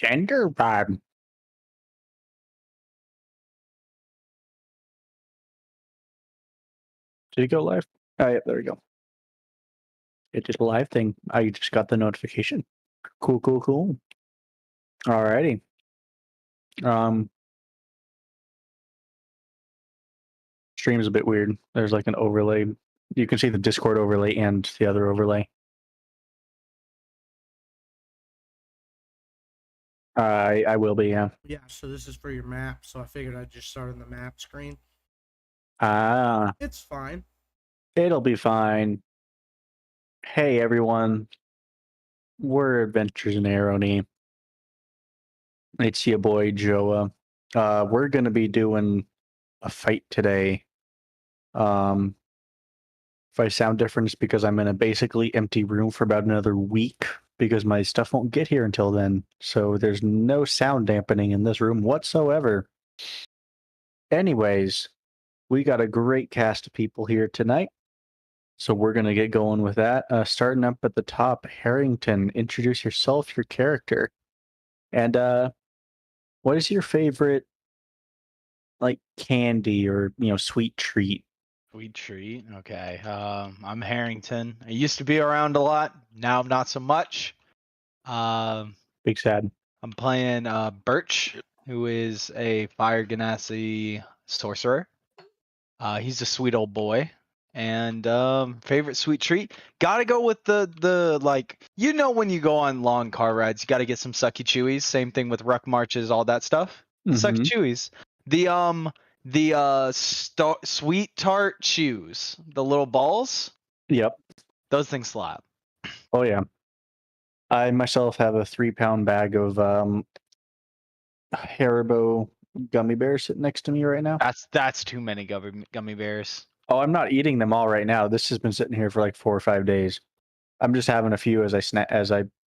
Gender vibe. Did it go live? Oh, yeah, there we go. It just a live thing. I just got the notification. Cool, cool, cool. Alrighty. Um, Stream is a bit weird. There's like an overlay. You can see the Discord overlay and the other overlay. I will be, yeah. Yeah, so this is for your map, so I figured I'd just start on the map screen. Ah, It's fine. it'll be fine. Hey, everyone. We're Adventures in Arrowknee. It's your boy, Joah. We're going to be doing a fight today. If I sound different, it's because I'm in a basically empty room for about another week because my stuff won't get here until then. So there's no sound dampening in this room whatsoever. Anyways, we got a great cast of people here tonight. So we're going to get going with that. Starting up at the top, Harrington, introduce yourself, your character. And what is your favorite like candy or, sweet treat? Sweet treat. Okay. I'm Harrington. I used to be around a lot. Now not so much. Big sad. I'm playing Birch, who is a fire genasi sorcerer. He's a sweet old boy. And favorite sweet treat? Gotta go with the like, when you go on long car rides, you gotta get some sucky chewies. Same thing with ruck marches, all that stuff. Sucky chewies. The sweet tart chews, the little balls. Yep. Those things slap. Oh yeah. I myself have a 3-pound bag of Haribo gummy bears sitting next to me right now. That's too many gummy bears. Oh, I'm not eating them all right now. This has been sitting here for like 4 or 5 days. I'm just having a few as I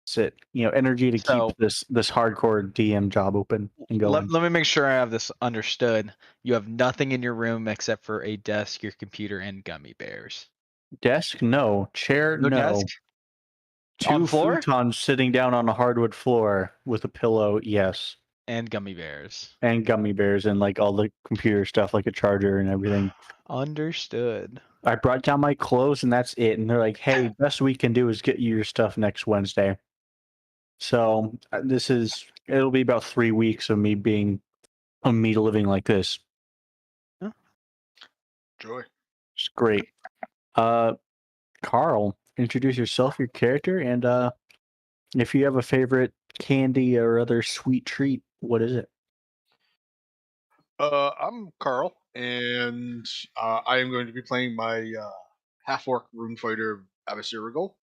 sit. Energy to keep this hardcore DM job open and going. Let me make sure I have this understood. You have nothing in your room except for a desk, your computer, and gummy bears. Desk? No. Chair? No No. desk? 2 On floor? futons sitting down on a hardwood floor with a pillow, yes. And gummy bears. And gummy bears and like all the computer stuff, like a charger and everything. Understood. I brought down my clothes and that's it. And they're like, hey, best we can do is get you your stuff next Wednesday. So it'll be about 3 weeks of me living like this. Huh? Joy. It's great. Carl, introduce yourself, your character, and if you have a favorite candy or other sweet treat, what is it? I'm Carl, and I am going to be playing my half-orc rune fighter, Avasirigal.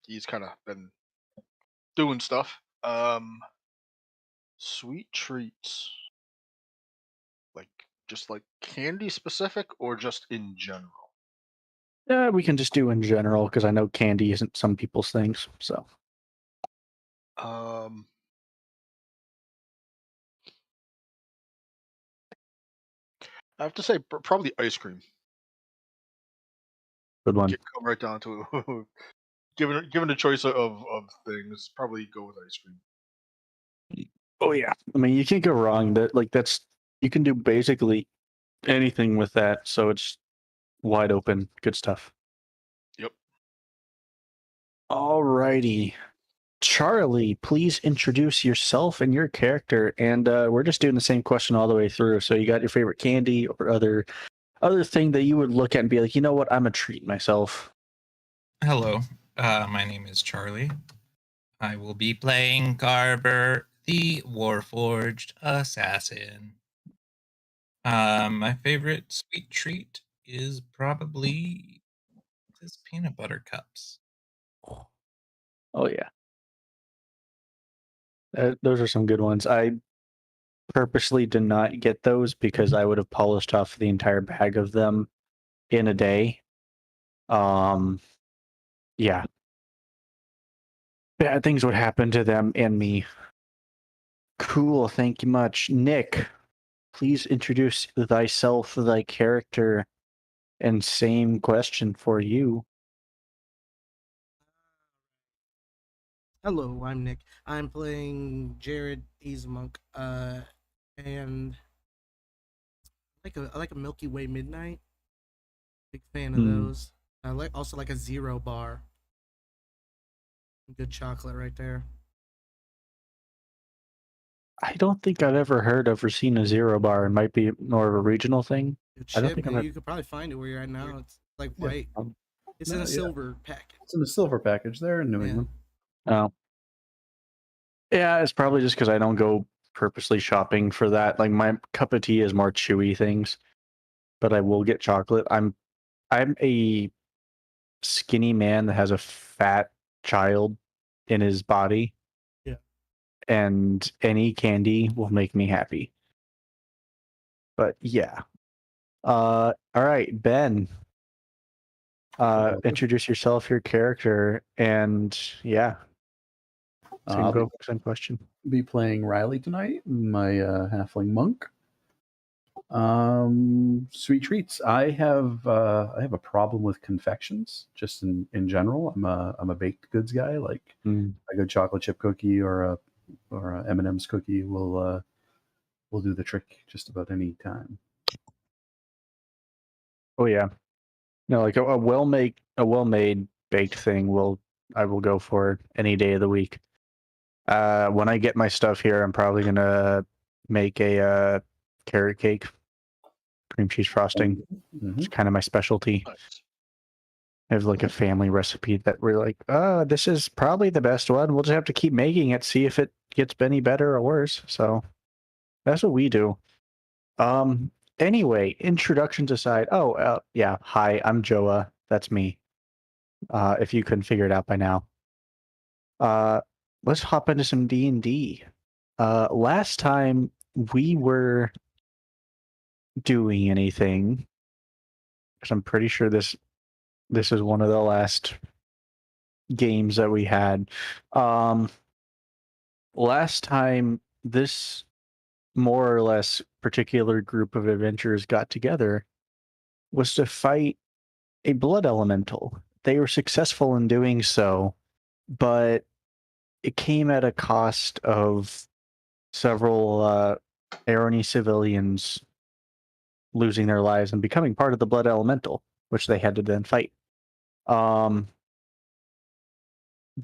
He's kind of been doing stuff. Sweet treats, just like candy specific, or just in general. We can just do in general because I know candy isn't some people's things. So, I have to say probably ice cream. good one. Come right down to it. given the choice of things, probably go with ice cream. Oh yeah, I mean you can't go wrong. You can do basically anything with that. So it's wide open. Good stuff. Yep. Alrighty. Charlie, please introduce yourself and your character, and we're just doing the same question all the way through. So you got your favorite candy or other thing that you would look at and be like, you know what, I'm a treat myself. Hello, my name is Charlie. I will be playing Garber, the Warforged Assassin. My favorite sweet treat is probably this peanut butter cups. Oh yeah. Those are some good ones. I purposely did not get those because I would have polished off the entire bag of them in a day. Yeah. Bad things would happen to them and me. Cool, thank you much. Nick, please introduce thyself, thy character, and same question for you. Hello, I'm Nick. I'm playing Jared. He's a monk. And I like a Milky Way Midnight. Big fan of Hmm. those. I like a zero bar. Good chocolate right there. I don't think I've ever heard of or seen a zero bar. It might be more of a regional thing. Good I don't shit, think I've man. ever. You could probably find it where you're at now. It's like Yeah. white. It's in No, a yeah. silver packet. It's in the silver package there in New Yeah. England. Oh. Yeah, it's probably just because I don't go purposely shopping for that. Like my cup of tea is more chewy things, but I will get chocolate. I'm a skinny man that has a fat child in his body. Yeah. And any candy will make me happy. But yeah. All right, Ben. Introduce yourself, your character, and yeah. So you I'll can go for some question. be playing Riley tonight, my halfling monk. Sweet treats. I have a problem with confections, just in general. I'm a baked goods guy. Like a good chocolate chip cookie or a M&M's cookie will do the trick just about any time. Oh yeah. No, like a well-made baked thing I will go for any day of the week. When I get my stuff here, I'm probably gonna make a carrot cake, cream cheese frosting. Mhm. It's kind of my specialty. Nice. I have like a family recipe that we're like, this is probably the best one. We'll just have to keep making it, see if it gets any better or worse. So that's what we do. Anyway, introductions aside. Yeah. Hi, I'm Joah. That's me. If you couldn't figure it out by now. Let's hop into some D&D. Last time we were doing anything, because I'm pretty sure this is one of the last games that we had. Last time this more or less particular group of adventurers got together was to fight a blood elemental. They were successful in doing so, but it came at a cost of several Arrowknee civilians losing their lives and becoming part of the blood elemental, which they had to then fight.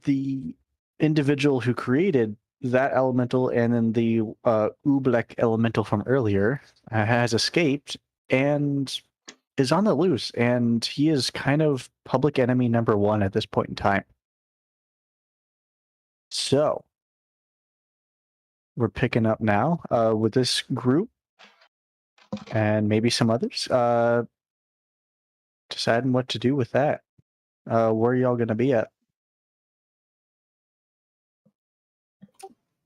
The individual who created that elemental and then the Oobleck elemental from earlier has escaped and is on the loose, and he is kind of public enemy number one at this point in time. So we're picking up now with this group and maybe some others, deciding what to do with that. Where are y'all going to be at?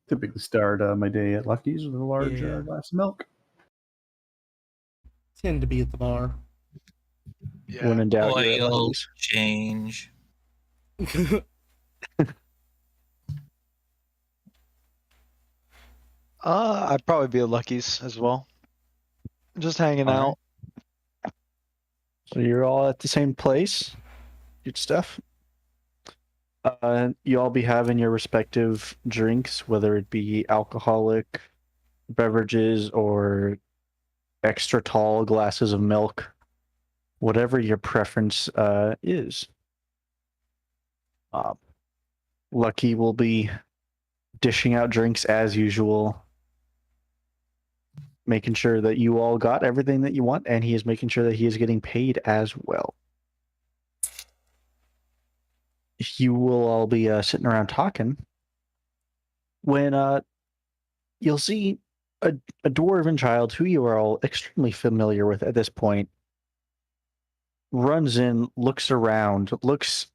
Typically start my day at Lucky's with a large Yeah. glass of milk. Tend to be at the bar. Yeah. When in doubt, you're at Oil Lucky's. change. I'd probably be at Lucky's as well. Just hanging All out. right. So you're all at the same place. Good stuff. You all be having your respective drinks, whether it be alcoholic beverages or extra tall glasses of milk, whatever your preference is. Lucky will be dishing out drinks as usual, making sure that you all got everything that you want, and he is making sure that he is getting paid as well. You will all be sitting around talking when you'll see a dwarven child who you are all extremely familiar with at this point runs in, looks around, looks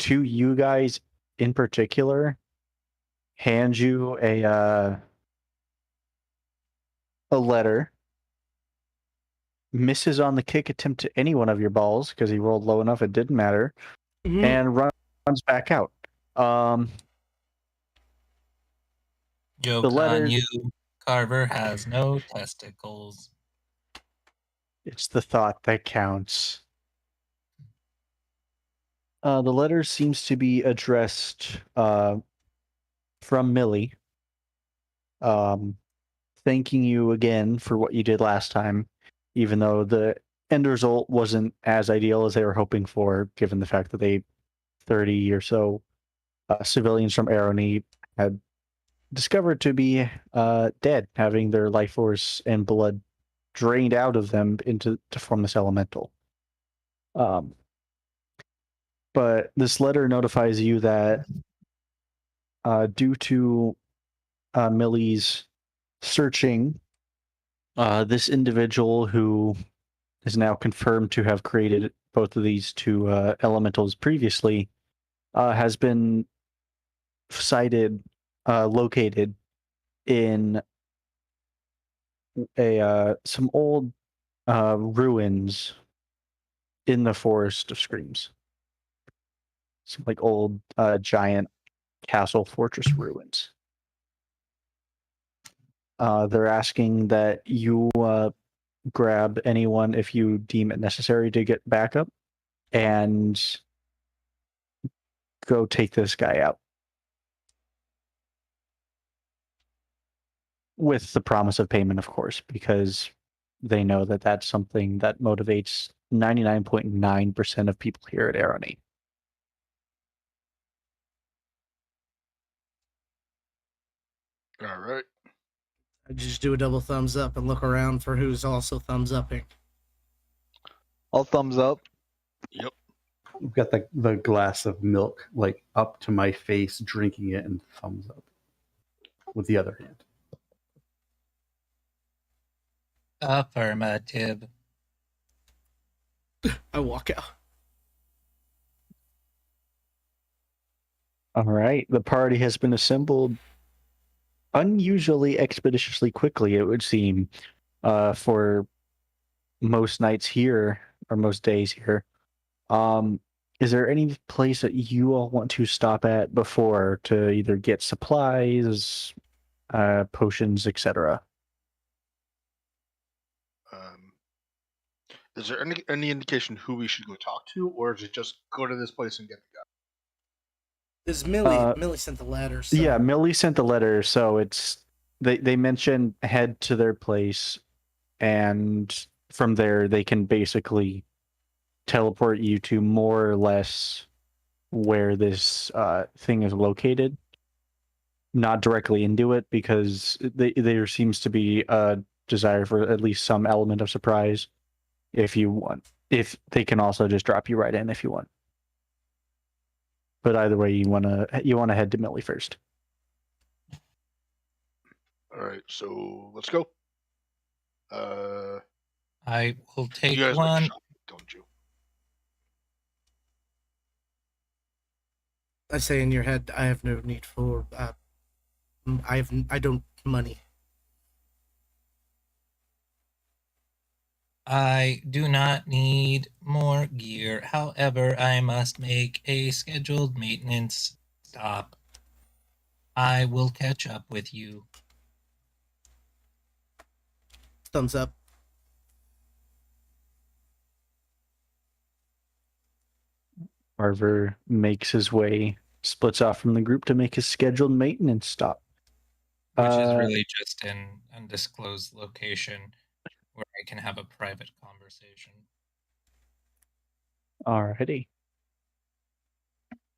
to you guys in particular, hands you a letter, misses on the kick attempt to any one of your balls because he rolled low enough it didn't matter, and runs back out. Joke The letter- on you. Carver has no testicles. It's the thought that counts. The letter seems to be addressed from Millie, thanking you again for what you did last time, even though the end result wasn't as ideal as they were hoping for, given the fact that 30 or so civilians from Arrowknee had discovered to be dead, having their life force and blood drained out of them to form this elemental. But this letter notifies you that due to Millie's searching, this individual who is now confirmed to have created both of these two elementals previously has been located in some old ruins in the Forest of Screams. Some like old giant castle fortress ruins. They're asking that you grab anyone if you deem it necessary to get backup and go take this guy out. With the promise of payment, of course, because they know that that's something that motivates 99.9% of people here at Arrowknee. All right. I just do a double thumbs up and look around for who's also thumbs upping. All thumbs up. Yep. I've got the glass of milk like up to my face, drinking it, and thumbs up with the other hand. Affirmative. I walk out. All right. The party has been assembled unusually expeditiously quickly, it would seem, for most nights here or most days here. Is there any place that you all want to stop at before to either get supplies, potions, etc.? Is there any indication who we should go talk to, or is it just go to this place and get the guy? This Millie sent the letter. So. Yeah, Millie sent the letter, so it's they mentioned head to their place, and from there they can basically teleport you to more or less where this thing is located. Not directly into it, because there seems to be a desire for at least some element of surprise if you want. If they can also just drop you right in if you want. But either way, you wanna head to Millie first. All right, so let's go. I will take you guys one. like shopping, don't you? I say in your head, I have no need for. I don't money. I do not need more gear. However, I must make a scheduled maintenance stop. I will catch up with you. Thumbs up. Carver makes his way, splits off from the group to make his scheduled maintenance stop. Which is really just an undisclosed location where I can have a private conversation. Alrighty.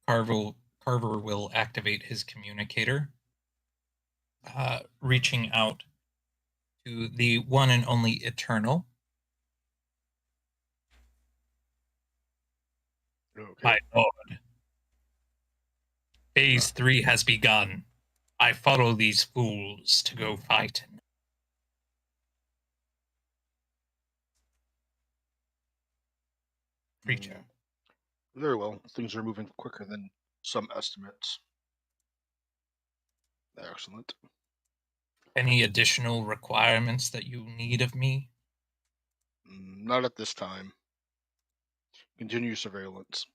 Carver will activate his communicator, reaching out to the one and only Eternal. Okay. My lord, Phase 3 has begun. I follow these fools to go fighting. Preacher. Very well. Things are moving quicker than some estimates. Excellent. Any additional requirements that you need of me? Not at this time. Continue surveillance.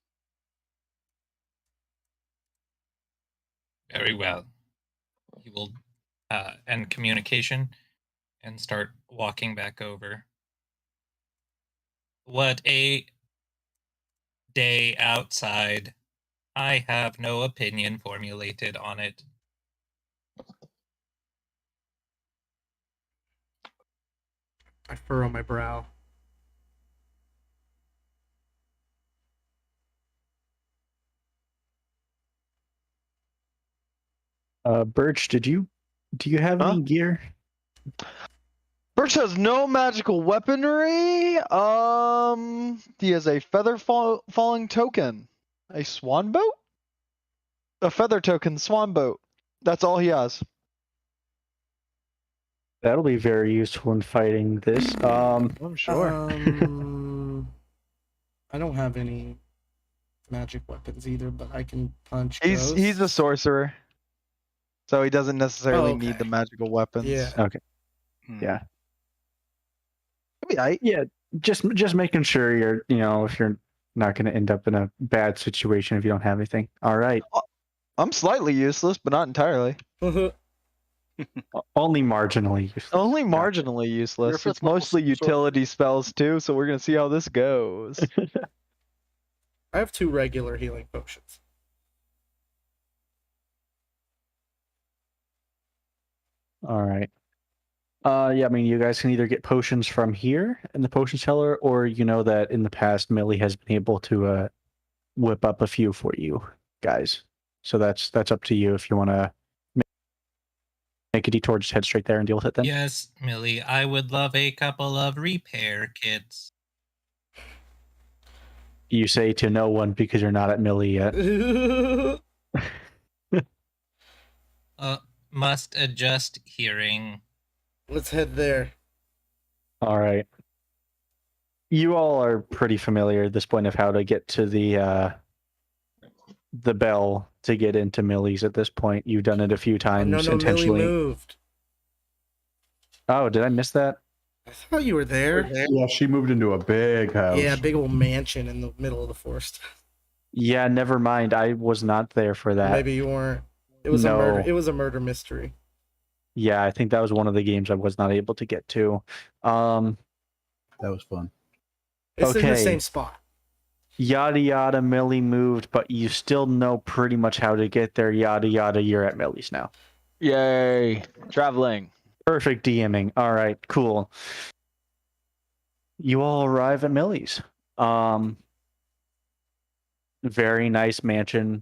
Very well. He will end communication and start walking back over. What a day outside. I have no opinion formulated on it. I furrow my brow. Birch, do you have Huh? any gear? Birch has no magical weaponry. He has a falling token, a swan boat, a feather token swan boat. That's all he has. That'll be very useful in fighting this. I'm sure. I don't have any magic weapons either, but I can punch. He's a ghosts. sorcerer, so he doesn't necessarily need okay. the magical weapons. Yeah. Okay. Hmm. Yeah. I Yeah. Just making sure if you're not going to end up in a bad situation if you don't have anything. All right. I'm slightly useless, but not entirely. Only marginally useless. Only Gotcha. marginally useless. fifth It's mostly level sorcerer. utility spells too, so we're gonna see how this goes. I have 2 regular healing potions. All right. Yeah, I mean, you guys can either get potions from here in the potion cellar, or you know that in the past, Millie has been able to whip up a few for you guys. So that's up to you if you want to make a detour, just head straight there and deal with it then. Yes, Millie, I would love a couple of repair kits. You say to no one because you're not at Millie yet. Must adjust hearing. Let's head there. All right. You all are pretty familiar at this point of how to get to the bell to get into Millie's at this point. You've done it a few times no, intentionally. Millie moved. Oh, did I miss that? I thought you were there. Yeah, she moved into a big house. Yeah, big old mansion in the middle of the forest. Yeah, never mind. I was not there for that. Maybe you weren't. It was No. a murder. It was a murder mystery. Yeah, I think that was one of the games I was not able to get to. That was fun. It's in the Okay. same spot. Yada yada, Millie moved, but you still know pretty much how to get there. Yada yada, you're at Millie's now. Yay! Traveling. Perfect DMing. All right, cool. You all arrive at Millie's. Very nice mansion.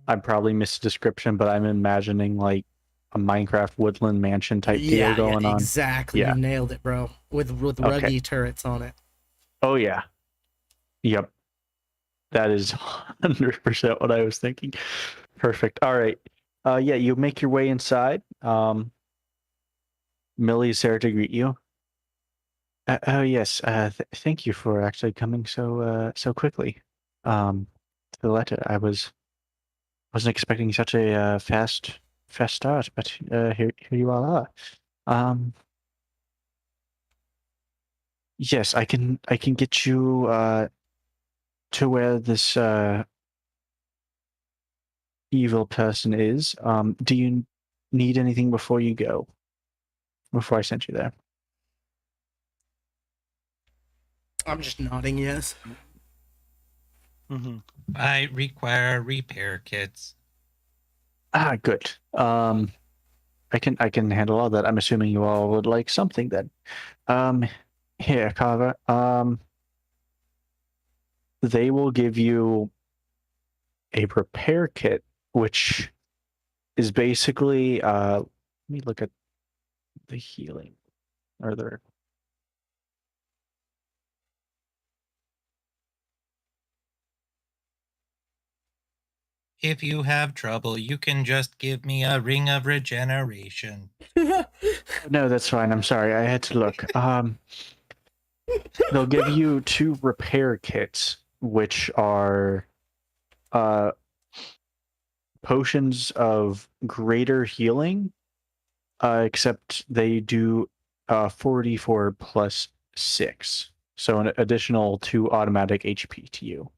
I probably missed a description, but I'm imagining like a Minecraft woodland mansion type deal going on. Exactly. Yeah. You nailed it, bro. With Okay. ruggy turrets on it. Oh yeah. Yep. That is 100% what I was thinking. Perfect. All right. Yeah, you make your way inside. Millie's there to greet you. Oh yes. Thank you for actually coming so quickly. To the letter. I wasn't expecting such a fast start, but here you all are. Yes, I can get you to where this evil person is. Do you need anything before you go? Before I sent you there? I'm just nodding yes. Mm-hmm. I require repair kits. Ah, good. I can handle all that. I'm assuming you all would like something then. Here, Carver. They will give you a repair kit, which is basically let me look at the healing or the If you have trouble, you can just give me a ring of regeneration. No, that's fine. I'm sorry. I had to look. They'll give you 2 repair kits, which are potions of greater healing, except they do 44 plus 6. So an additional 2 automatic HP to you.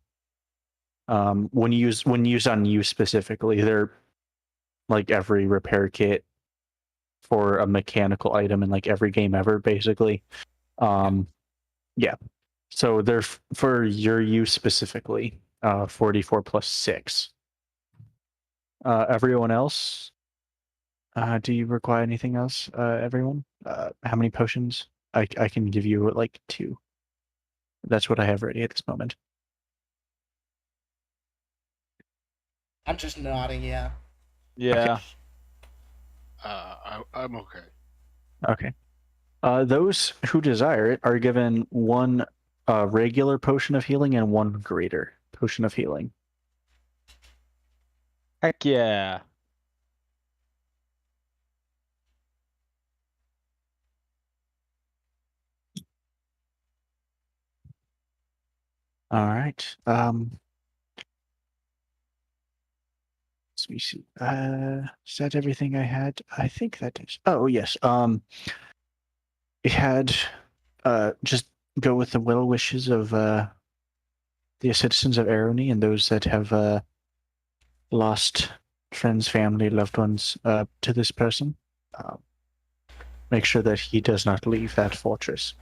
When used on you specifically, they're like every repair kit for a mechanical item in like every game ever, basically. Yeah. So they're for your use specifically, 44 plus 6. Everyone else, do you require anything else? Everyone, how many potions? I can give you like 2. That's what I have ready at this moment. I'm just nodding. Yeah. Yeah. I'm okay. Okay. Those who desire it are given 1 regular potion of healing and 1 greater potion of healing. Heck yeah. All right. Let me see. Is that everything I had? I think that is. Oh yes. It had just go with the well wishes of the citizens of Arrowknee and those that have lost friends, family, loved ones to this person. Make sure that he does not leave that fortress.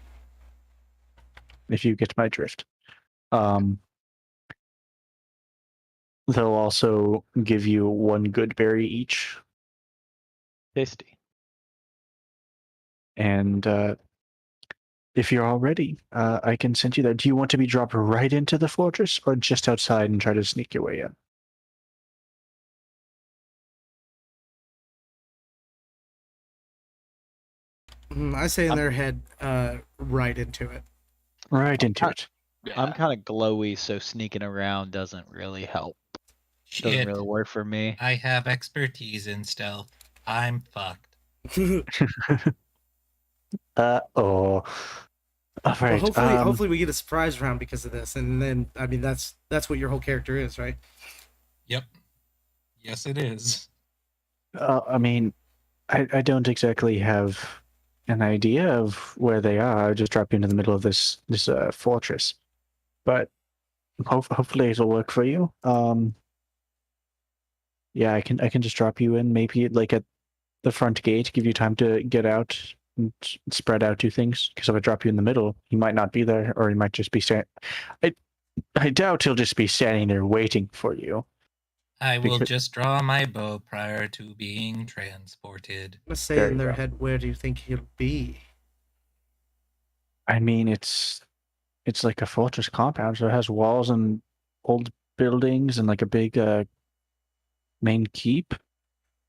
If you get my drift. They'll also give you 1 good berry each, Tasty. and if you're all ready, I can send you there. Do you want to be dropped right into the fortress, or just outside and try to sneak your way in? I say in I'm- their head, right into it. Right into it. Yeah. I'm kind of glowy, so sneaking around doesn't really help. Doesn't Shit, really work for me. I have expertise in stealth. I'm fucked. Oh. All Well, right. hopefully we get a surprise round because of this, and then I mean that's what your whole character is, right? Yep. Yes, it is. I mean, I don't exactly have an idea of where they are. I just dropped you into the middle of this fortress, but hopefully it'll work for you. Yeah, I can just drop you in, maybe like at the front gate, give you time to get out and spread out, do things. Because if I drop you in the middle, he might not be there, or he might just be standing. I doubt he'll just be standing there waiting for you. I will Because- just draw my bow prior to being transported. I'm gonna say There in you their go. head, where do you think he'll be? I mean, it's like a fortress compound, so it has walls and old buildings and like a big main keep.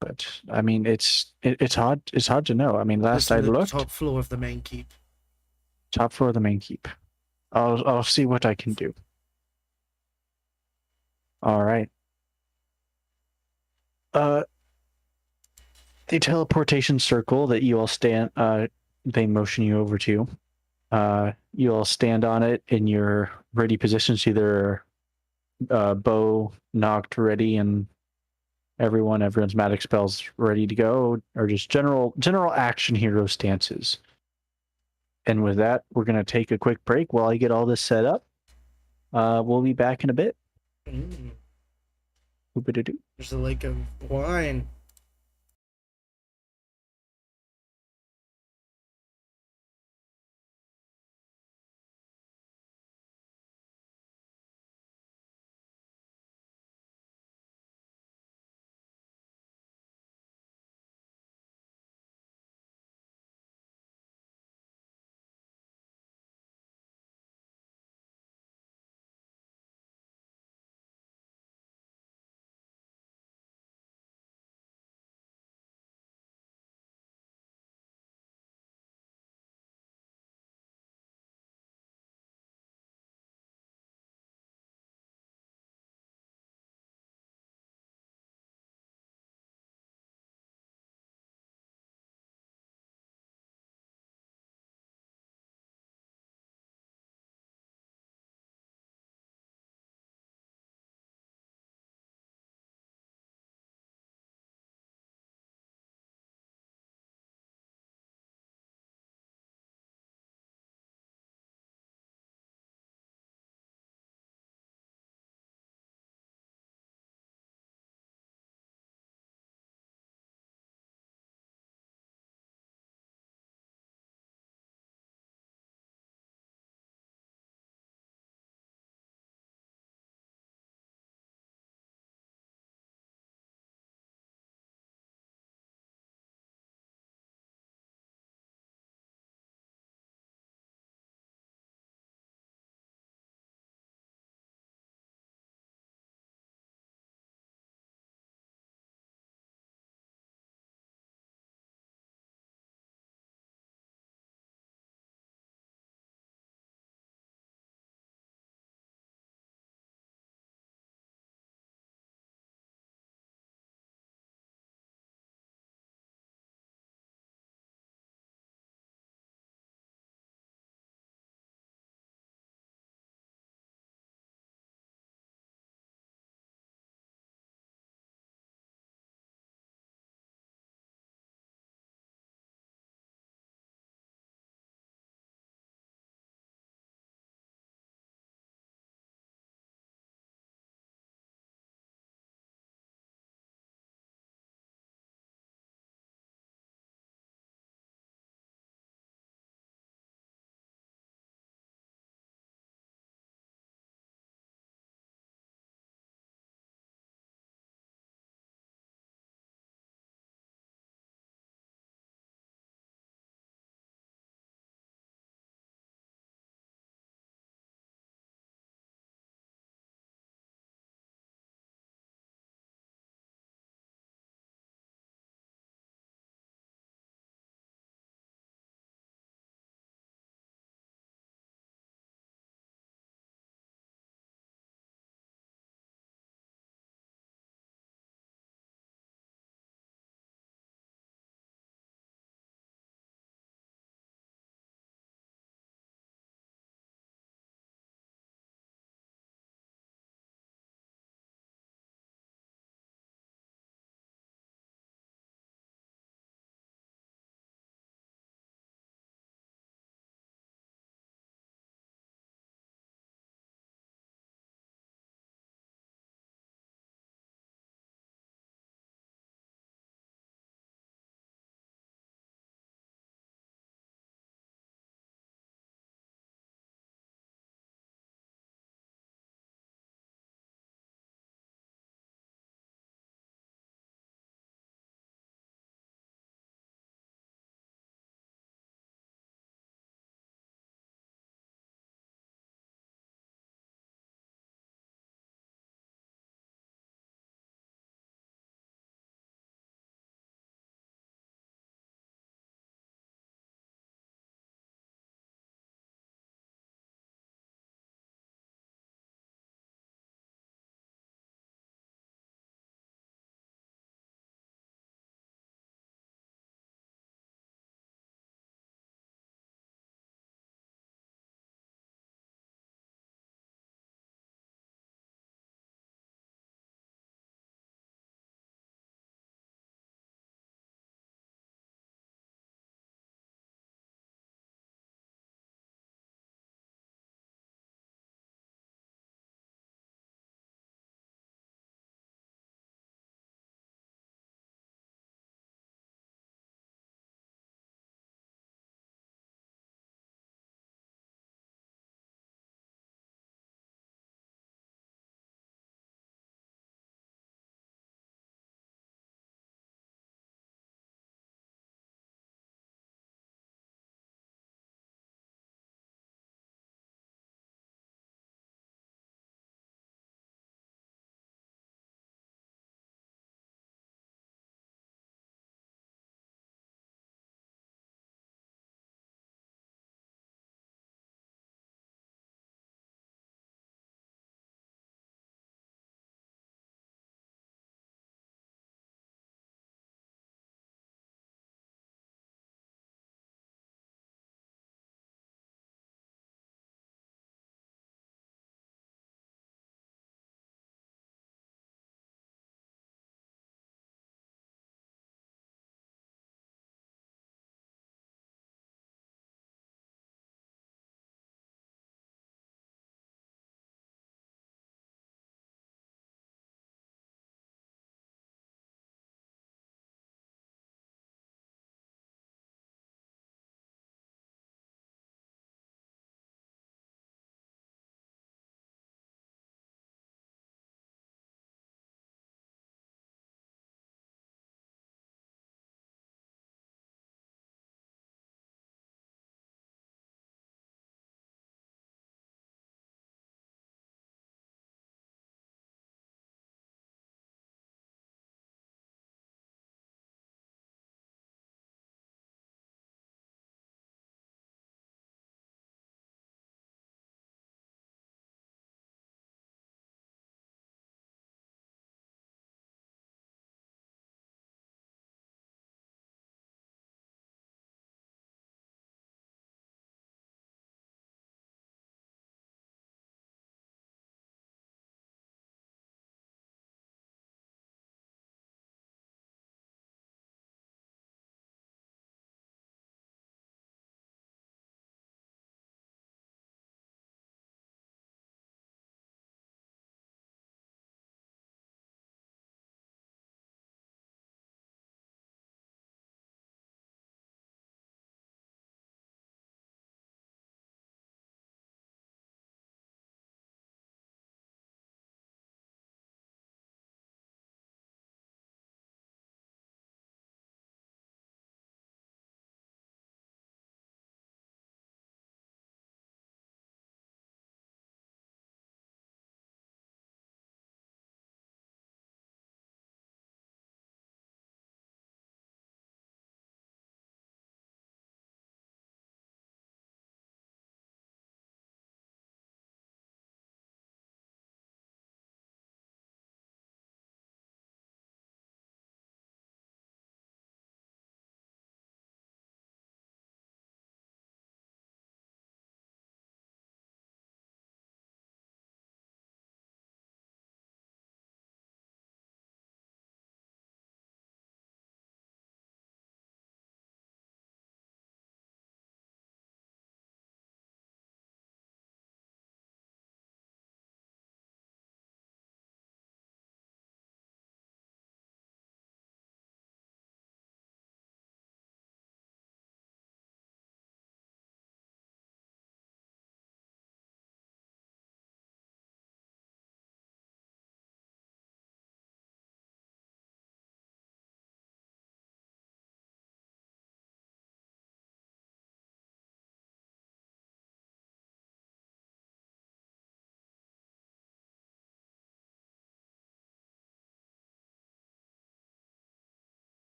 But I mean, it's hard to know. I mean, last I The looked, top floor of the main keep. top floor of the main keep. I'll see what I can do. All right. The teleportation circle that you all stand, they motion you over to. You all stand on it in your ready positions, either bow knocked ready and everyone's magic spells ready to go, or just general action hero stances. And with that, we're gonna take a quick break while I get all this set up. We'll be back in a bit. Oop-a-doo-doo. There's a lake of wine.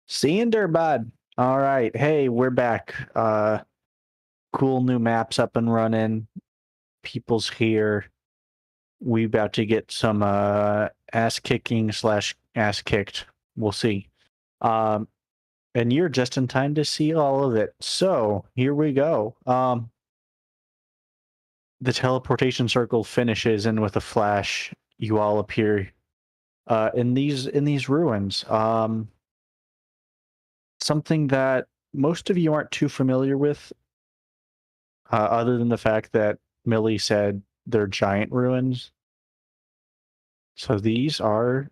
Seeing der, bud. All right. Hey, we're back. Cool new maps up and running. People's here. We about to get some ass kicking / ass kicked. We'll see. And you're just in time to see all of it. So here we go. The teleportation circle finishes, and with a flash, you all appear in these ruins. Something that most of you aren't too familiar with, other than the fact that Millie said they're giant ruins. So these are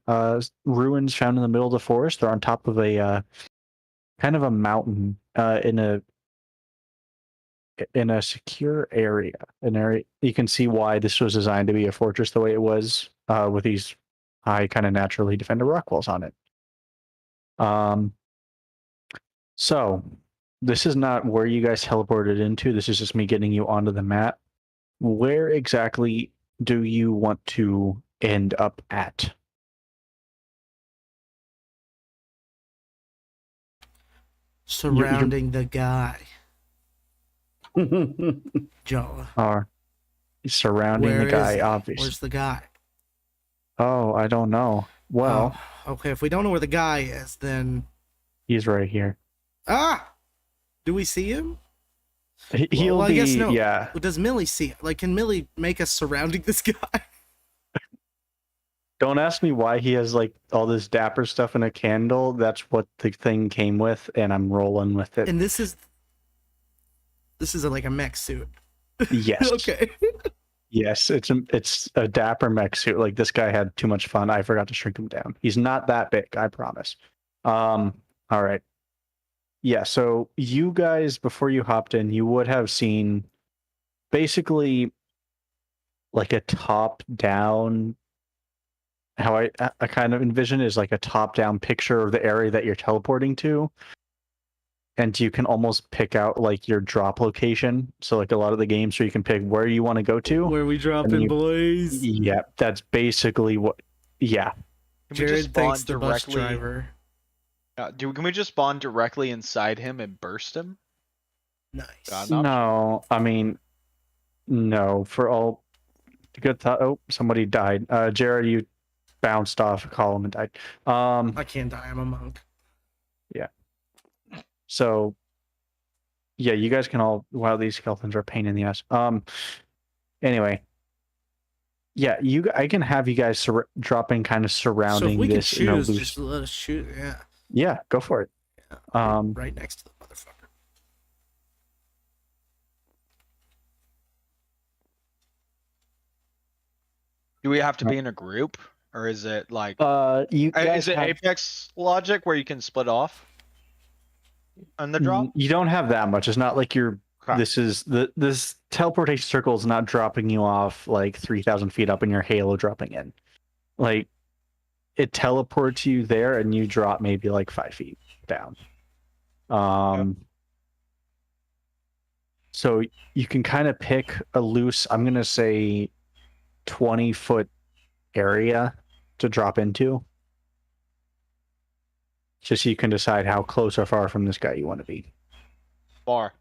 ruins found in the middle of the forest. They're on top of a kind of a mountain in a secure area. An area you can see why this was designed to be a fortress the way it was, with these high kind of naturally defended rock walls on it. So this is not where you guys teleported into. This is just me getting you onto the map. Where exactly do you want to end up at? Surrounding the guy. Joah. Or surrounding the guy, obviously. Where's the guy? Oh, I don't know. Well, okay, if we don't know where the guy is, then he's right here. Do we see him? He'll I be, guess no. yeah. Does Millie see it? Like, can Millie make us surrounding this guy? Don't ask me why he has like all this dapper stuff in a candle. That's what the thing came with, and I'm rolling with it. And this is like a mech suit. Yes. Okay. Yes, it's a dapper mech suit. Like, this guy had too much fun. I forgot to shrink him down. He's not that big, I promise. All right. Yeah, so you guys, before you hopped in, you would have seen basically like a top-down. How I kind of envision is like a top-down picture of the area that you're teleporting to. And you can almost pick out like your drop location. So like a lot of the games where you can pick where you want to go to. Where we dropping, boys? Yeah, that's basically what. Yeah. Can we Jared just spawn thanks the bus directly? driver. Can we just spawn directly inside him and burst him? Nice. God, no. No, I mean, no. For all good thought. Oh, somebody died. Jared, you bounced off a column and died. I can't die. I'm a monk. Yeah. So, yeah, you guys can all. Wow, these skeletons are a pain in the ass. Anyway, yeah, I can have you guys dropping kind of surrounding so if we this. can choose, just let us shoot. Yeah. Yeah, go for it. Yeah, right next to the motherfucker. Do we have to be in a group, or is it like? You guys is it have... Apex logic where you can split off on the drop? You don't have that much. It's not like you're. Okay. This teleportation circle is not dropping you off like 3,000 feet up, and your halo dropping in. Like, it teleports you there, and you drop maybe like 5 feet down. So you can kind of pick a loose. I'm gonna say 20-foot area to drop into. Just so you can decide how close or far from this guy you want to be. Far.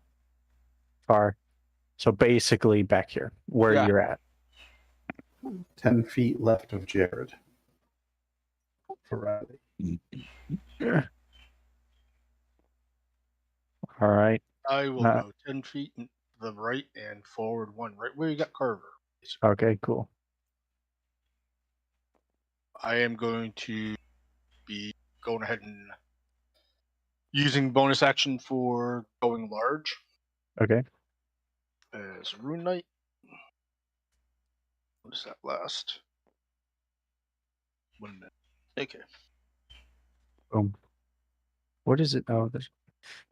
So basically back here, where you're at. 10 feet left of Jared. Ferrari. All right. I will go 10 feet to the right and forward 1 right where you got Carver. Okay, cool. I am going to be going ahead and using bonus action for going large. Okay. As Rune Knight. What does that last? 1 minute. Okay. Boom. What is it? Oh,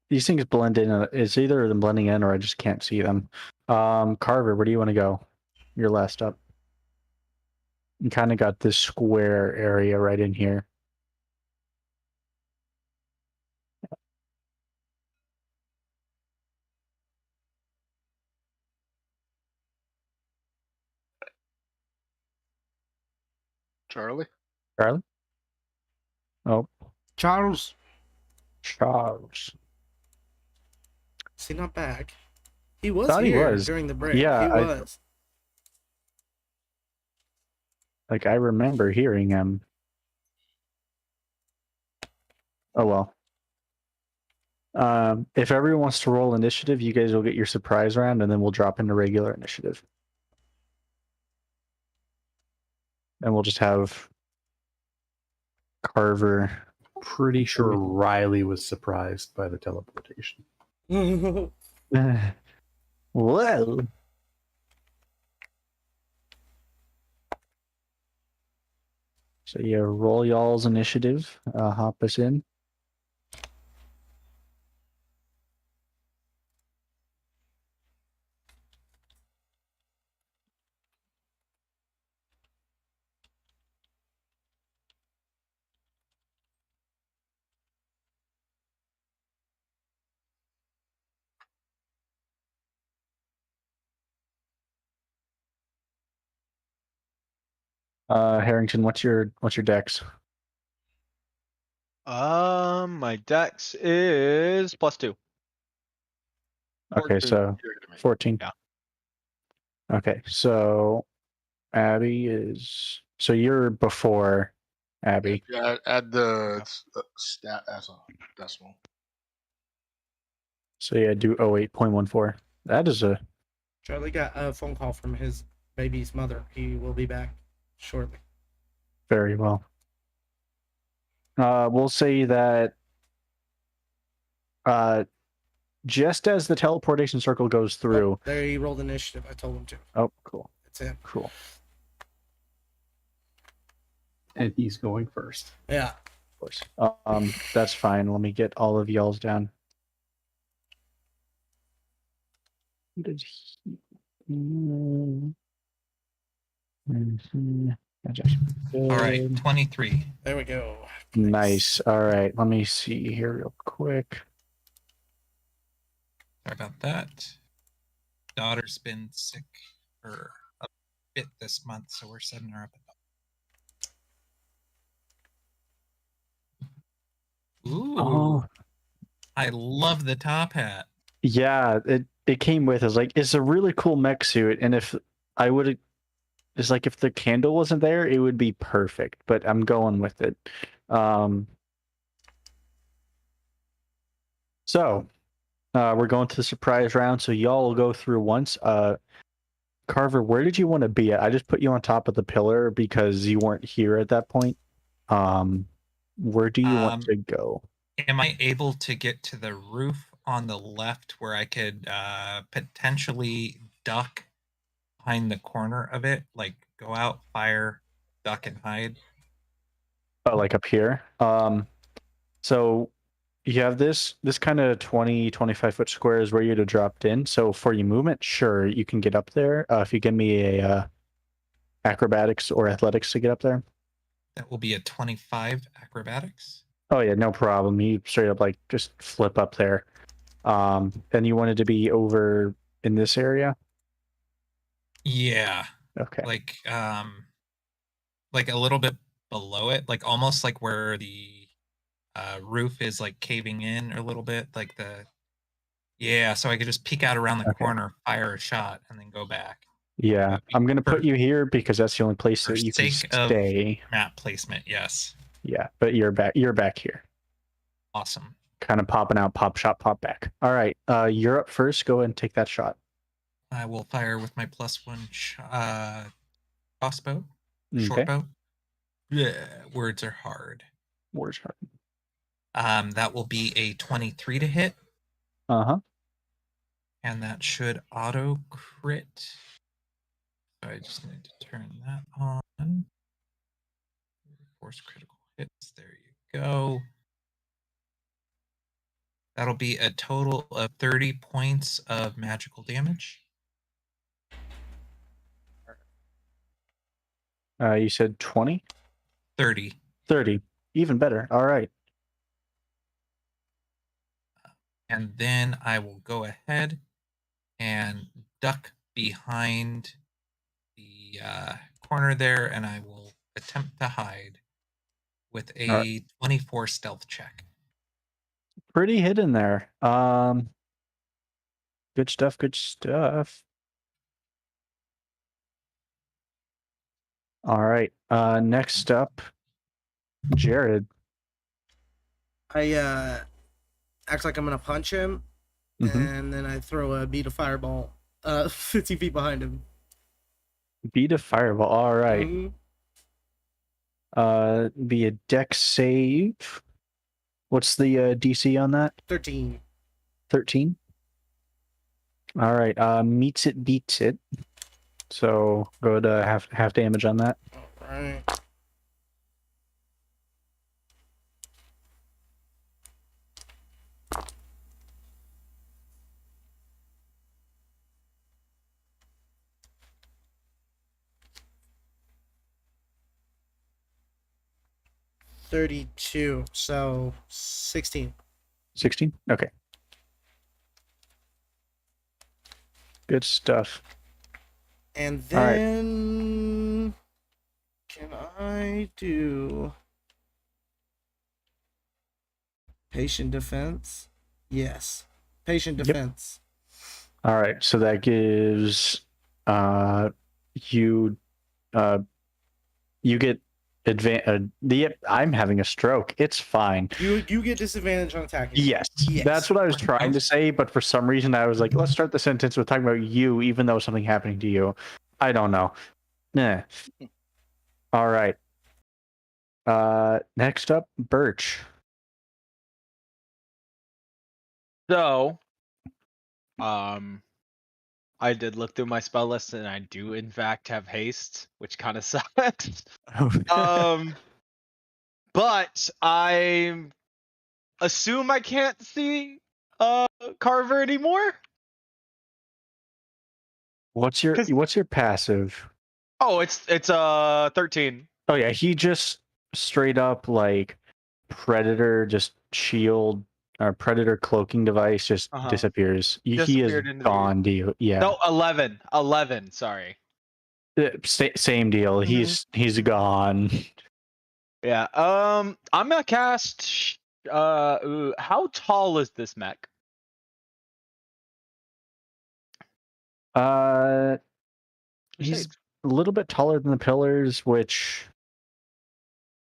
these things blend in. It's either them blending in or I just can't see them. Carver, where do you want to go? You're last up. You kind of got this square area right in here. Charlie? Charlie? Oh. Charles. Charles. Is he not back? He was Thought he here was. during the break. Yeah, he was. I remember hearing him. Oh well. If everyone wants to roll initiative, you guys will get your surprise round, and then we'll drop into regular initiative. And we'll just have Carver. Pretty sure Riley was surprised by the teleportation. Whoa. So yeah, roll y'all's initiative. Hop us in. Harrington, what's your dex? My dex is +2. Okay, 14. so 14. Yeah. Okay, so Abby is. So you're before Abby. Yeah, add the stat as a decimal. So yeah, do 08.14. That is a. Charlie got a phone call from his baby's mother. He will be back shortly. Very well. We'll say that just as the teleportation circle goes through. Oh, there he rolled initiative. I told him to. Oh, cool. It's him. Cool. And he's going first. Yeah. Of course. That's fine. Let me get all of y'all's down. Who did he? All right, 23. There we go. Nice. All right. Let me see here real quick. Sorry about that. Daughter's been sick for a bit this month, so we're setting her up. Ooh. Oh. I love the top hat. Yeah, it came with. It's a really cool mech suit, and if I would, it's like if the candle wasn't there, it would be perfect. But I'm going with it. So, we're going to the surprise round. So y'all will go through once. Carver, where did you want to be at? I just put you on top of the pillar because you weren't here at that point. Where do you want to go? Am I able to get to the roof on the left where I could potentially duck behind the corner of it? Like go out, fire, duck, and hide? Oh, like up here? So you have this kind of 25 foot square is where you'd have dropped in. So for your movement, sure, you can get up there. If you give me a acrobatics or athletics to get up there. That will be a 25 acrobatics. Oh yeah, no problem. You straight up just flip up there. And you wanted to be over in this area? Yeah. Okay. Like a little bit below it, like almost like where the roof is like caving in a little bit, like so I could just peek out around the corner, fire a shot, and then go back. Yeah, I'm gonna put you here because that's the only place that you can stay. Map placement, yes. Yeah, but you're back. You're back here. Awesome. Kind of popping out, pop shot, pop back. All right, you're up first. Go ahead and take that shot. I will fire with my +1 crossbow, Okay. short bow. Yeah, words are hard. Words hard. That will be a 23 to hit. Uh-huh. And that should auto crit. So I just need to turn that on. Force critical hits. There you go. That'll be a total of 30 points of magical damage. You said 20? 30. 30. Even better. All right. And then I will go ahead and duck behind the corner there, and I will attempt to hide with a 24 stealth check. pretty hidden there. Good stuff. Good stuff. All right. Next up, Jared. I act like I'm gonna punch him, Mhm. and then I throw a bead of fireball 50 feet behind him. Beat a fireball. All right. Mhm. Be a dex save. What's the DC on that? 13. 13. All right. Meets it, beats it. So go to half damage on that. All right. $32, so 16. 16. Okay. Good stuff. And All right. then can I do patient defense? Yes. Patient Yep. defense. All right. So that gives you you get I'm having a stroke. It's fine. You get disadvantage on attacking. Yes, Yes. that's what I was trying to say, but for some reason I was like, let's start the sentence with talking about you, even though something happening to you. I don't know. Nah. All right. Next up, Birch. So, I did look through my spell list, and I do in fact have haste, which kind of sucks. But I assume I can't see Carver anymore. What's your passive? Oh, it's 13. Oh yeah, he just straight up like predator, just shield or predator cloaking device just disappears. He is Disappeared into the gone. Do you? Yeah. No, 11. 11. Sorry. Same deal. He's gone. Yeah. I'm gonna cast. How tall is this mech? He's a little bit taller than the pillars, which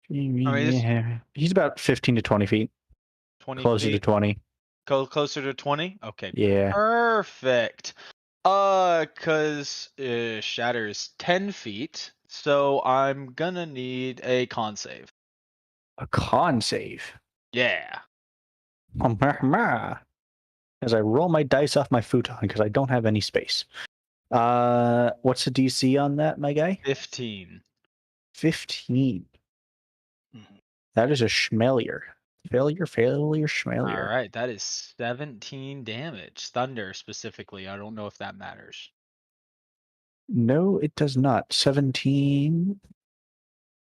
yeah, he's about 15 to 20 feet. 20 Closer to feet. 20. Closer to 20. Okay. Yeah. Perfect. Cause Shatter's 10 feet, so I'm gonna need a con save. A con save. Yeah. As I roll my dice off my futon because I don't have any space. What's the DC on that, my guy? 15. 15. That is a schmelier. Failure, schmelier. All right, that is 17 damage. Thunder specifically. I don't know if that matters. No, it does not. 17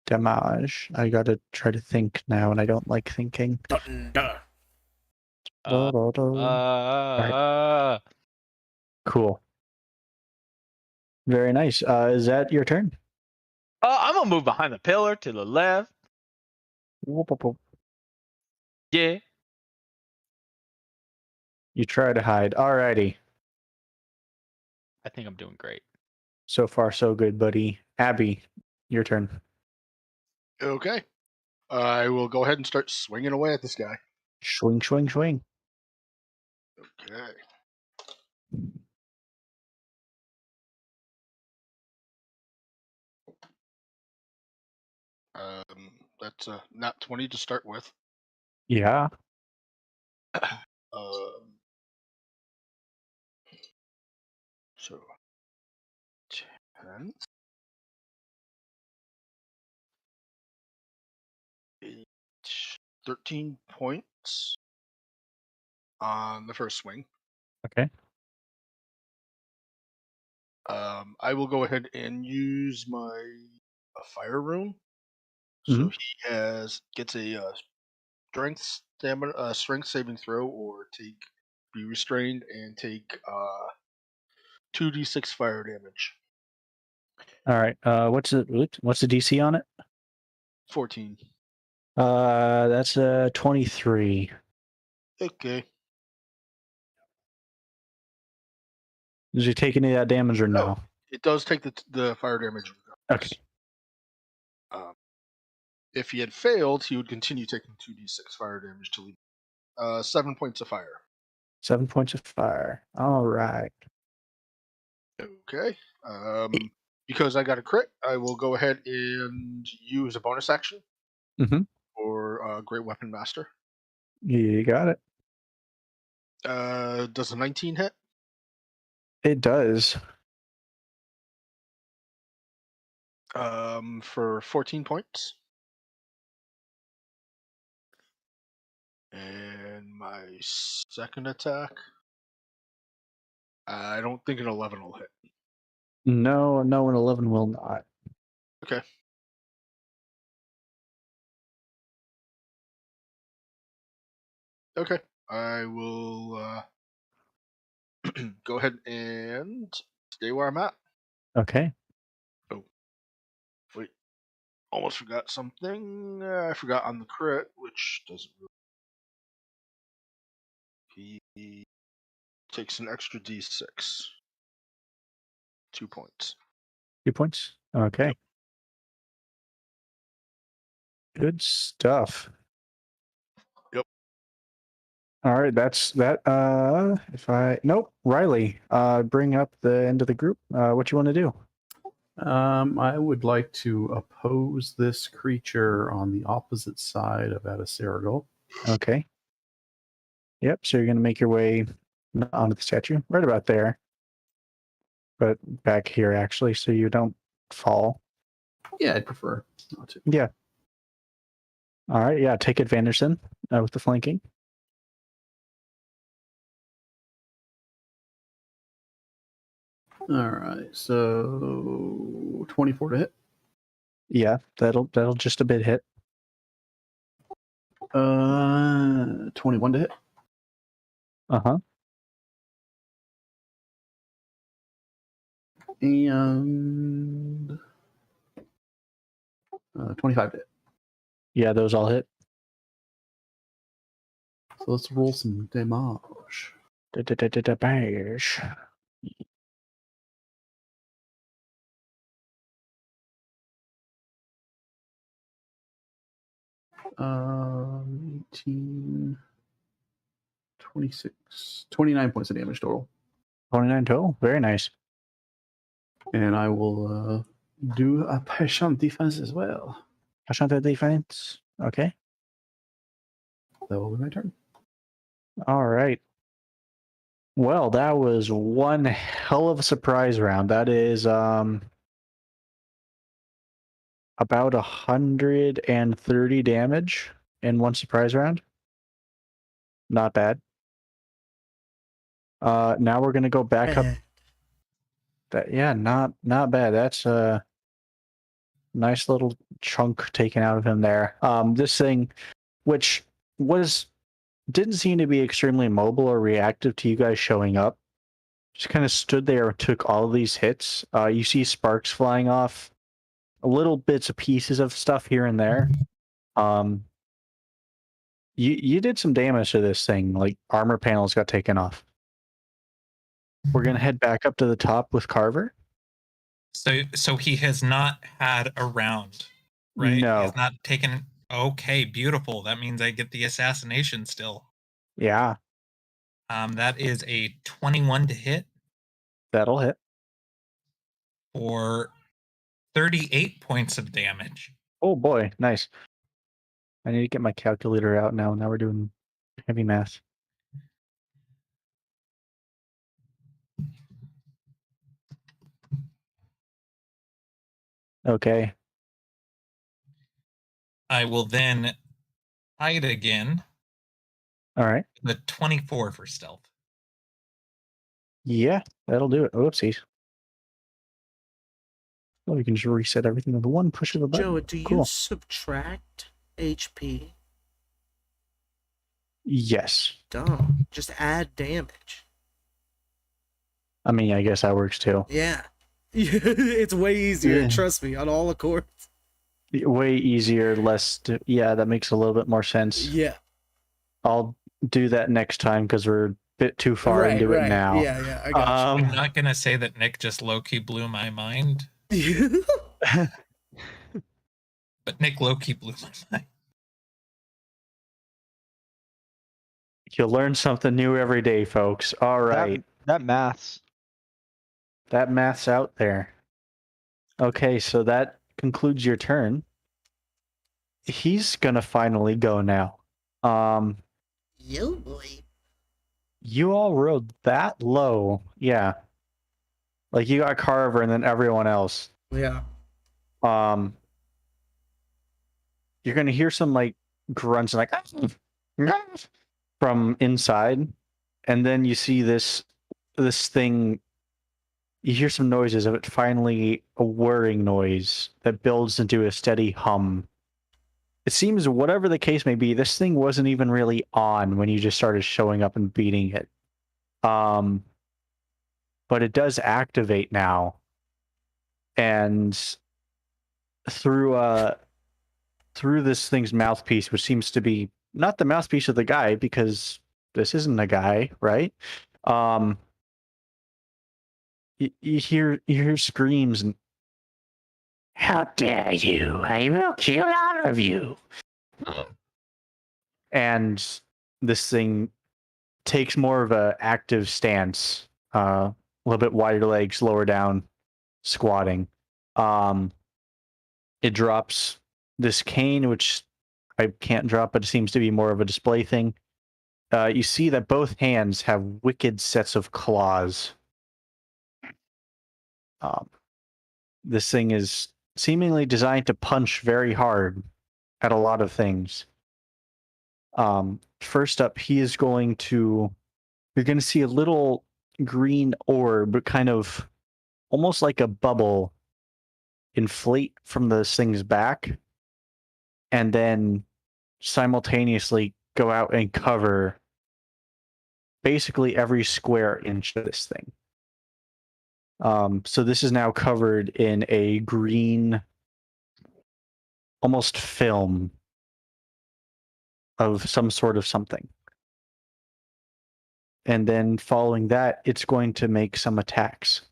damage. I gotta try to think now, and I don't like thinking. Thunder. Right. Cool. Very nice. Is that your turn? I'm gonna move behind the pillar to the left. Whoop, whoop, whoop. Yeah. You try to hide. Alrighty. I think I'm doing great. So far, so good, buddy. Abby, your turn. Okay. I will go ahead and start swinging away at this guy. Swing, swing, swing. Okay. That's not 20 to start with. Yeah. So 10. 8, 13 points on the first swing. Okay. I will go ahead and use my fire rune. Mhm. So he gets a strength saving throw, or be restrained and take 2d6 fire damage. All right. What's the DC on it? 14. That's a 23. Okay. Did you take any of that damage or no? It does take the fire damage. Okay. If he had failed, he would continue taking 2d6 fire damage to leave. 7 points of fire. 7 points of fire. All right. Okay. Because I got a crit, I will go ahead and use a bonus action for Great Weapon Master. You got it. Does a 19 hit? It does. For 14 points. And my second attack, I don't think an 11 will hit. No, an 11 will not. Okay. Okay. I will go ahead and stay where I'm at. Okay. Oh, wait. Almost forgot something. I forgot on the crit, which doesn't really... He takes an extra d6. 2 points. 2 points. Okay. Yep. Good stuff. Yep. All right, that's that. Riley, bring up the end of the group. What you want to do? I would like to oppose this creature on the opposite side of Adacerigal. Okay. Yep, so you're going to make your way onto the statue, right about there. But back here, actually, so you don't fall. Yeah, I'd prefer not to. Yeah. All right, yeah, take advantage then with the flanking. All right, so 24 to hit. Yeah, that'll just a bit hit. 21 to hit. Uh-huh. And 25 to hit. Yeah, those all hit. So let's roll some damage. Bash. Um, 18, 26, 29 points of damage total. 29 total. Very nice. And I will do a patient defense as well. Patient defense. Okay. That will be my turn. All right. Well, that was one hell of a surprise round. That is about 130 damage in one surprise round. Not bad. Now we're gonna go back up. Not bad. That's a nice little chunk taken out of him there. This thing, which didn't seem to be extremely mobile or reactive to you guys showing up, just kind of stood there and took all of these hits. You see sparks flying off, little bits of pieces of stuff here and there. You did some damage to this thing, like armor panels got taken off. We're gonna head back up to the top with Carver. So he has not had a round, right? No. He has not taken. Okay, beautiful. That means I get the assassination still. Yeah. That is a 21 to hit. That'll hit. For 38 points of damage. Oh boy, nice. I need to get my calculator out now. Now we're doing heavy math. Okay. I will then hide again. All right. The 24 for stealth. Yeah, that'll do it. Oopsies. Well, you can just reset everything with one push of a button. Joah, do you subtract HP? Yes. Dumb. Just add damage. I mean, I guess that works too. Yeah. It's way easier, Yeah. trust me, on all accords. Way easier, less. Yeah, that makes a little bit more sense. Yeah. I'll do that next time because we're a bit too far into it now. Yeah, I got I'm not gonna say that Nick just low-key blew my mind, you. but Nick low-key blew my mind. You learn something new every day, folks. All right. That maths. That math's out there. Okay, so that concludes your turn. He's gonna finally go now. Yo, boy. You all rode that low. Yeah. Like you got Carver and then everyone else. Yeah. You're gonna hear some like grunts and like from inside, and then you see this thing. You hear some noises of it finally a whirring noise that builds into a steady hum. It seems, whatever the case may be, this thing wasn't even really on when you just started showing up and beating it. But it does activate now. And through this thing's mouthpiece, which seems to be not the mouthpiece of the guy, because this isn't a guy, right? You hear screams and, "How dare you! I will kill all of you!" And this thing takes more of a active stance, a little bit wider legs, lower down, squatting. It drops this cane, which I can't drop, but it seems to be more of a display thing. You see that both hands have wicked sets of claws. This thing is seemingly designed to punch very hard at a lot of things. First up, you're going to see a little green orb, kind of almost like a bubble, inflate from this thing's back, and then simultaneously go out and cover basically every square inch of this thing. So this is now covered in a green, almost film of some sort of something. And then following that, it's going to make some attacks.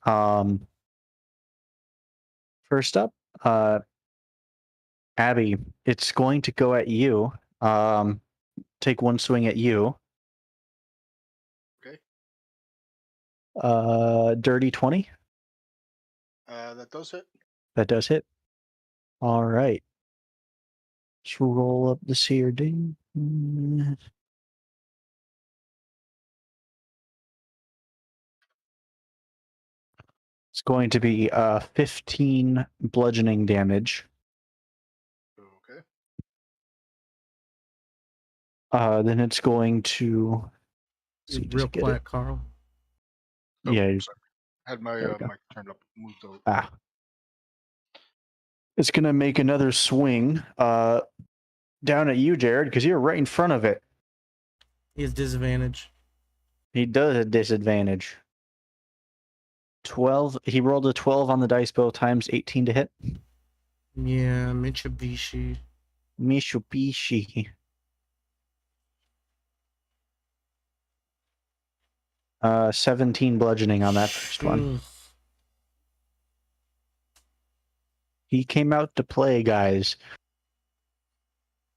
First up, Abby, it's going to go at you. Take one swing at you. Okay. Dirty 20. That does it. That does hit. All right. Let's roll up the CRD. It's going to be 15 bludgeoning damage. Okay. Then it's going to... You're see, does real it get quiet, it? Carl. Oh, Yeah. sorry. I had my There we go. mic turned up, moved over. Ah. It's going to make another swing down at you, Jared, because you're right in front of it. He has disadvantage. He does a disadvantage. 12. He rolled a 12 on the dice both times, 18 to hit. Yeah, Mitsubishi. Mitsubishi. 17 bludgeoning on that first one. Ugh. He came out to play, guys.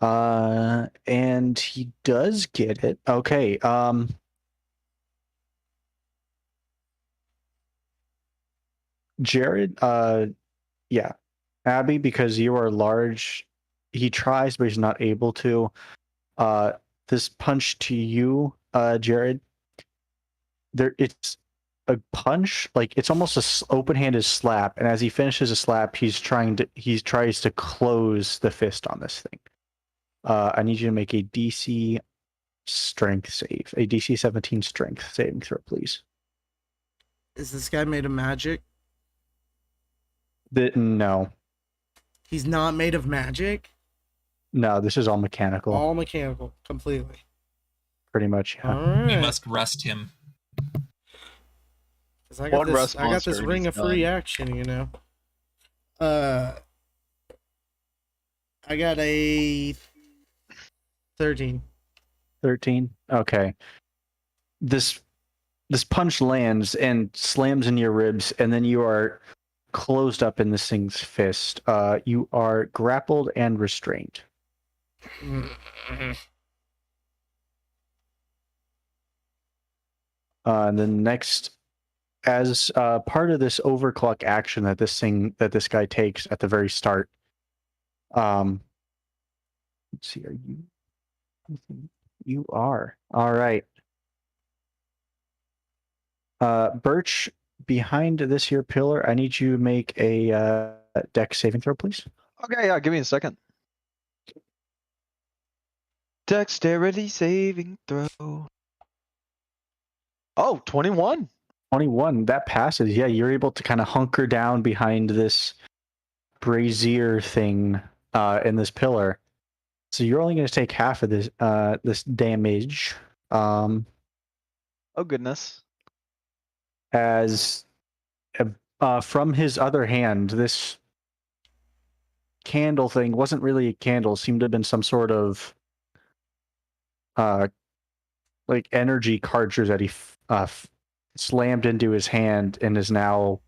And he does get it. Okay. Jared, yeah. Abby, because you are large, he tries, but he's not able to. This punch to you, Jared, it's a punch, like it's almost a open-handed slap, and as he finishes a slap, he tries to close the fist on this thing. I need you to make a DC strength save, a DC 17 strength saving throw, please. Is this guy made of magic? No, He's not made of magic? no, this is all mechanical, All mechanical, completely. pretty much. Yeah. Alright. We must rust him. 'Cause I got One this, rust I got this monster and ring he's of free done. action, you know. I got a 13. 13. Okay. This punch lands and slams in your ribs, and then you are closed up in this thing's fist. You are grappled and restrained. And then next, as part of this overclock action that this guy takes at the very start. Let's see, are you? You are. All right. Birch, behind this here pillar, I need you to make a dex saving throw, please. Okay, yeah, give me a second. Dexterity saving throw. Oh, 21. 21. That passes. Yeah, you're able to kind of hunker down behind this brazier thing in this pillar. So you're only going to take half of this damage. Oh goodness. As from his other hand, this candle thing wasn't really a candle. Seemed to have been some sort of like energy cartridge that he slammed into his hand and is now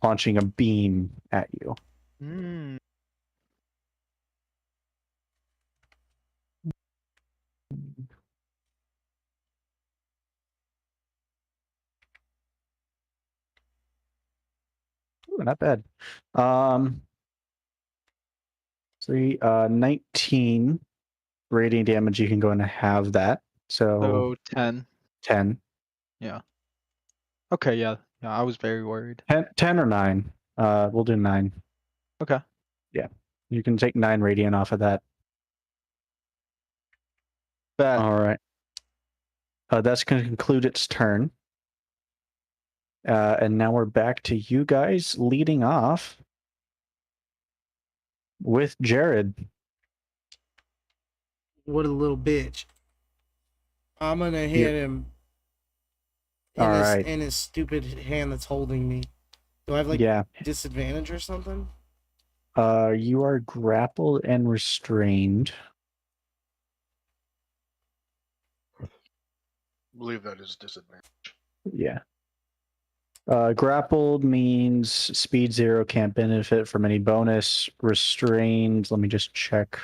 launching a beam at you. Mm. Ooh, not bad. 19 radiant damage. You can go and have that. So 10. 10. Yeah. Okay, yeah. Yeah, I was very worried. 10 or 9. We'll do 9. Okay. Yeah. You can take 9 radiant off of that. Bet. All right. That's going to conclude its turn. And now we're back to you guys leading off with Jared. What a little bitch. I'm gonna hit him Alright. in his stupid hand that's holding me. Do I have like disadvantage or something? You are grappled and restrained. I believe that is disadvantage. Yeah. Grappled means speed 0, can't benefit from any bonus. Restrained, let me just check.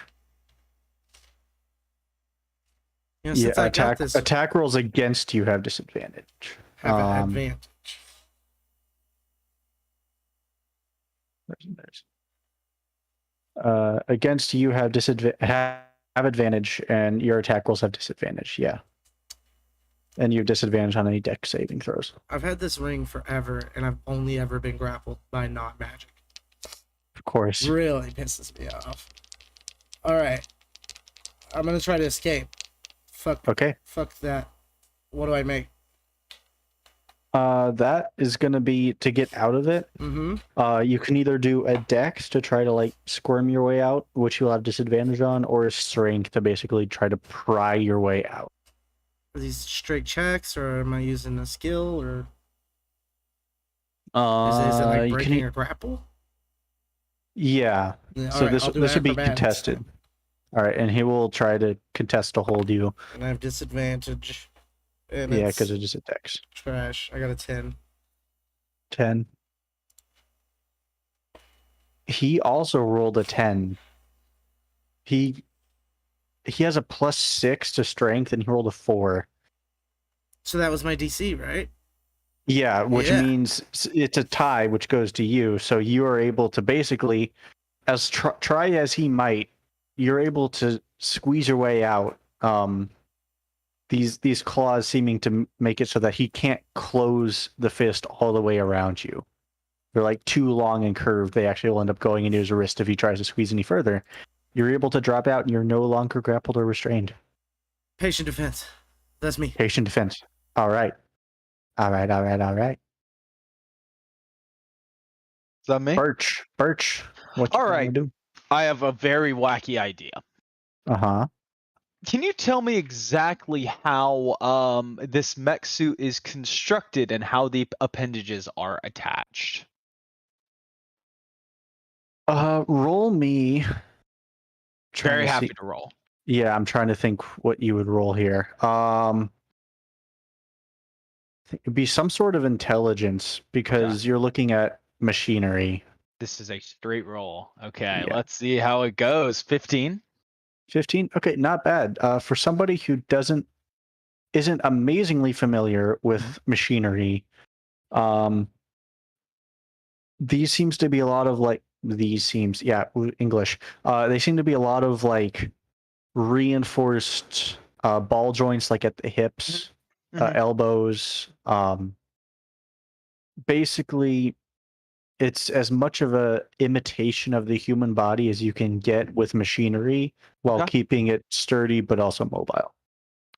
You know, since I got this, attack rolls against you have disadvantage. have an advantage. Against you have advantage, and your attack rolls have disadvantage. Yeah, and you have disadvantage on any dex saving throws. I've had this ring forever, and I've only ever been grappled by not magic. Of course, really pisses me off. All right, I'm gonna try to escape. Okay. Fuck that. What do I make? That is gonna be to get out of it. Mm-hmm. You can either do a dex to try to like squirm your way out, which you'll have disadvantage on, or a strength to basically try to pry your way out. Are these straight checks, or am I using a skill, or is it like breaking a grapple? Yeah. So right, this would be contested. All right, and he will try to contest to hold you. And I have disadvantage. And yeah, because it is a dex. Trash. I got a 10. 10. He also rolled a 10. He has a +6 to strength, and he rolled a 4. So that was my DC, right? Yeah, which means it's a tie, which goes to you. So you are able to basically, as try as he might, you're able to squeeze your way out. These claws seeming to make it so that he can't close the fist all the way around you. They're like too long and curved. They actually will end up going into his wrist if he tries to squeeze any further. You're able to drop out, and you're no longer grappled or restrained. Patient defense. That's me. Patient defense. All right. All right. Is that me? Birch. What you gonna do? I have a very wacky idea. Uh-huh. Can you tell me exactly how this mech suit is constructed and how the appendages are attached? Roll me. Very happy to roll. Yeah, I'm trying to think what you would roll here. It'd be some sort of intelligence because you're looking at machinery. This is a straight roll. Okay, Yeah. let's see how it goes. 15. 15. Okay, not bad. For somebody who isn't amazingly familiar with machinery, these seems to be a lot of like English. They seem to be a lot of like reinforced ball joints, like at the hips, elbows. Basically, it's as much of a imitation of the human body as you can get with machinery while Okay. keeping it sturdy but also mobile.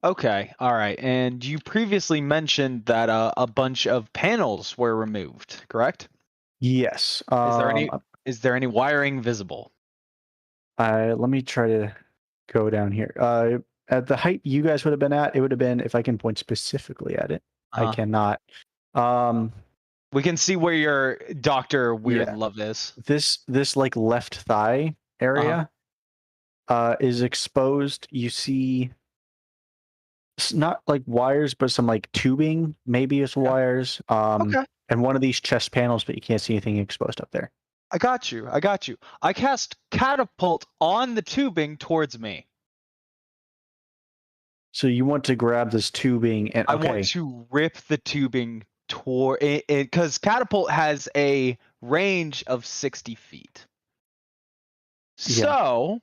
Okay, all right. And you previously mentioned that a bunch of panels were removed, correct? Yes. Is there any wiring visible? Let me try to go down here. At the height you guys would have been at, it would have been, if I can point specifically at it. I cannot. We can see where your Dr. Weird Yeah. Love is. This like left thigh area is exposed. You see not like wires, but some like tubing, maybe it's wires. Okay. And one of these chest panels, but you can't see anything exposed up there. I got you. I cast catapult on the tubing towards me. So you want to grab this tubing and I want to rip the tubing toward it because catapult has a range of 60 feet. Yeah. So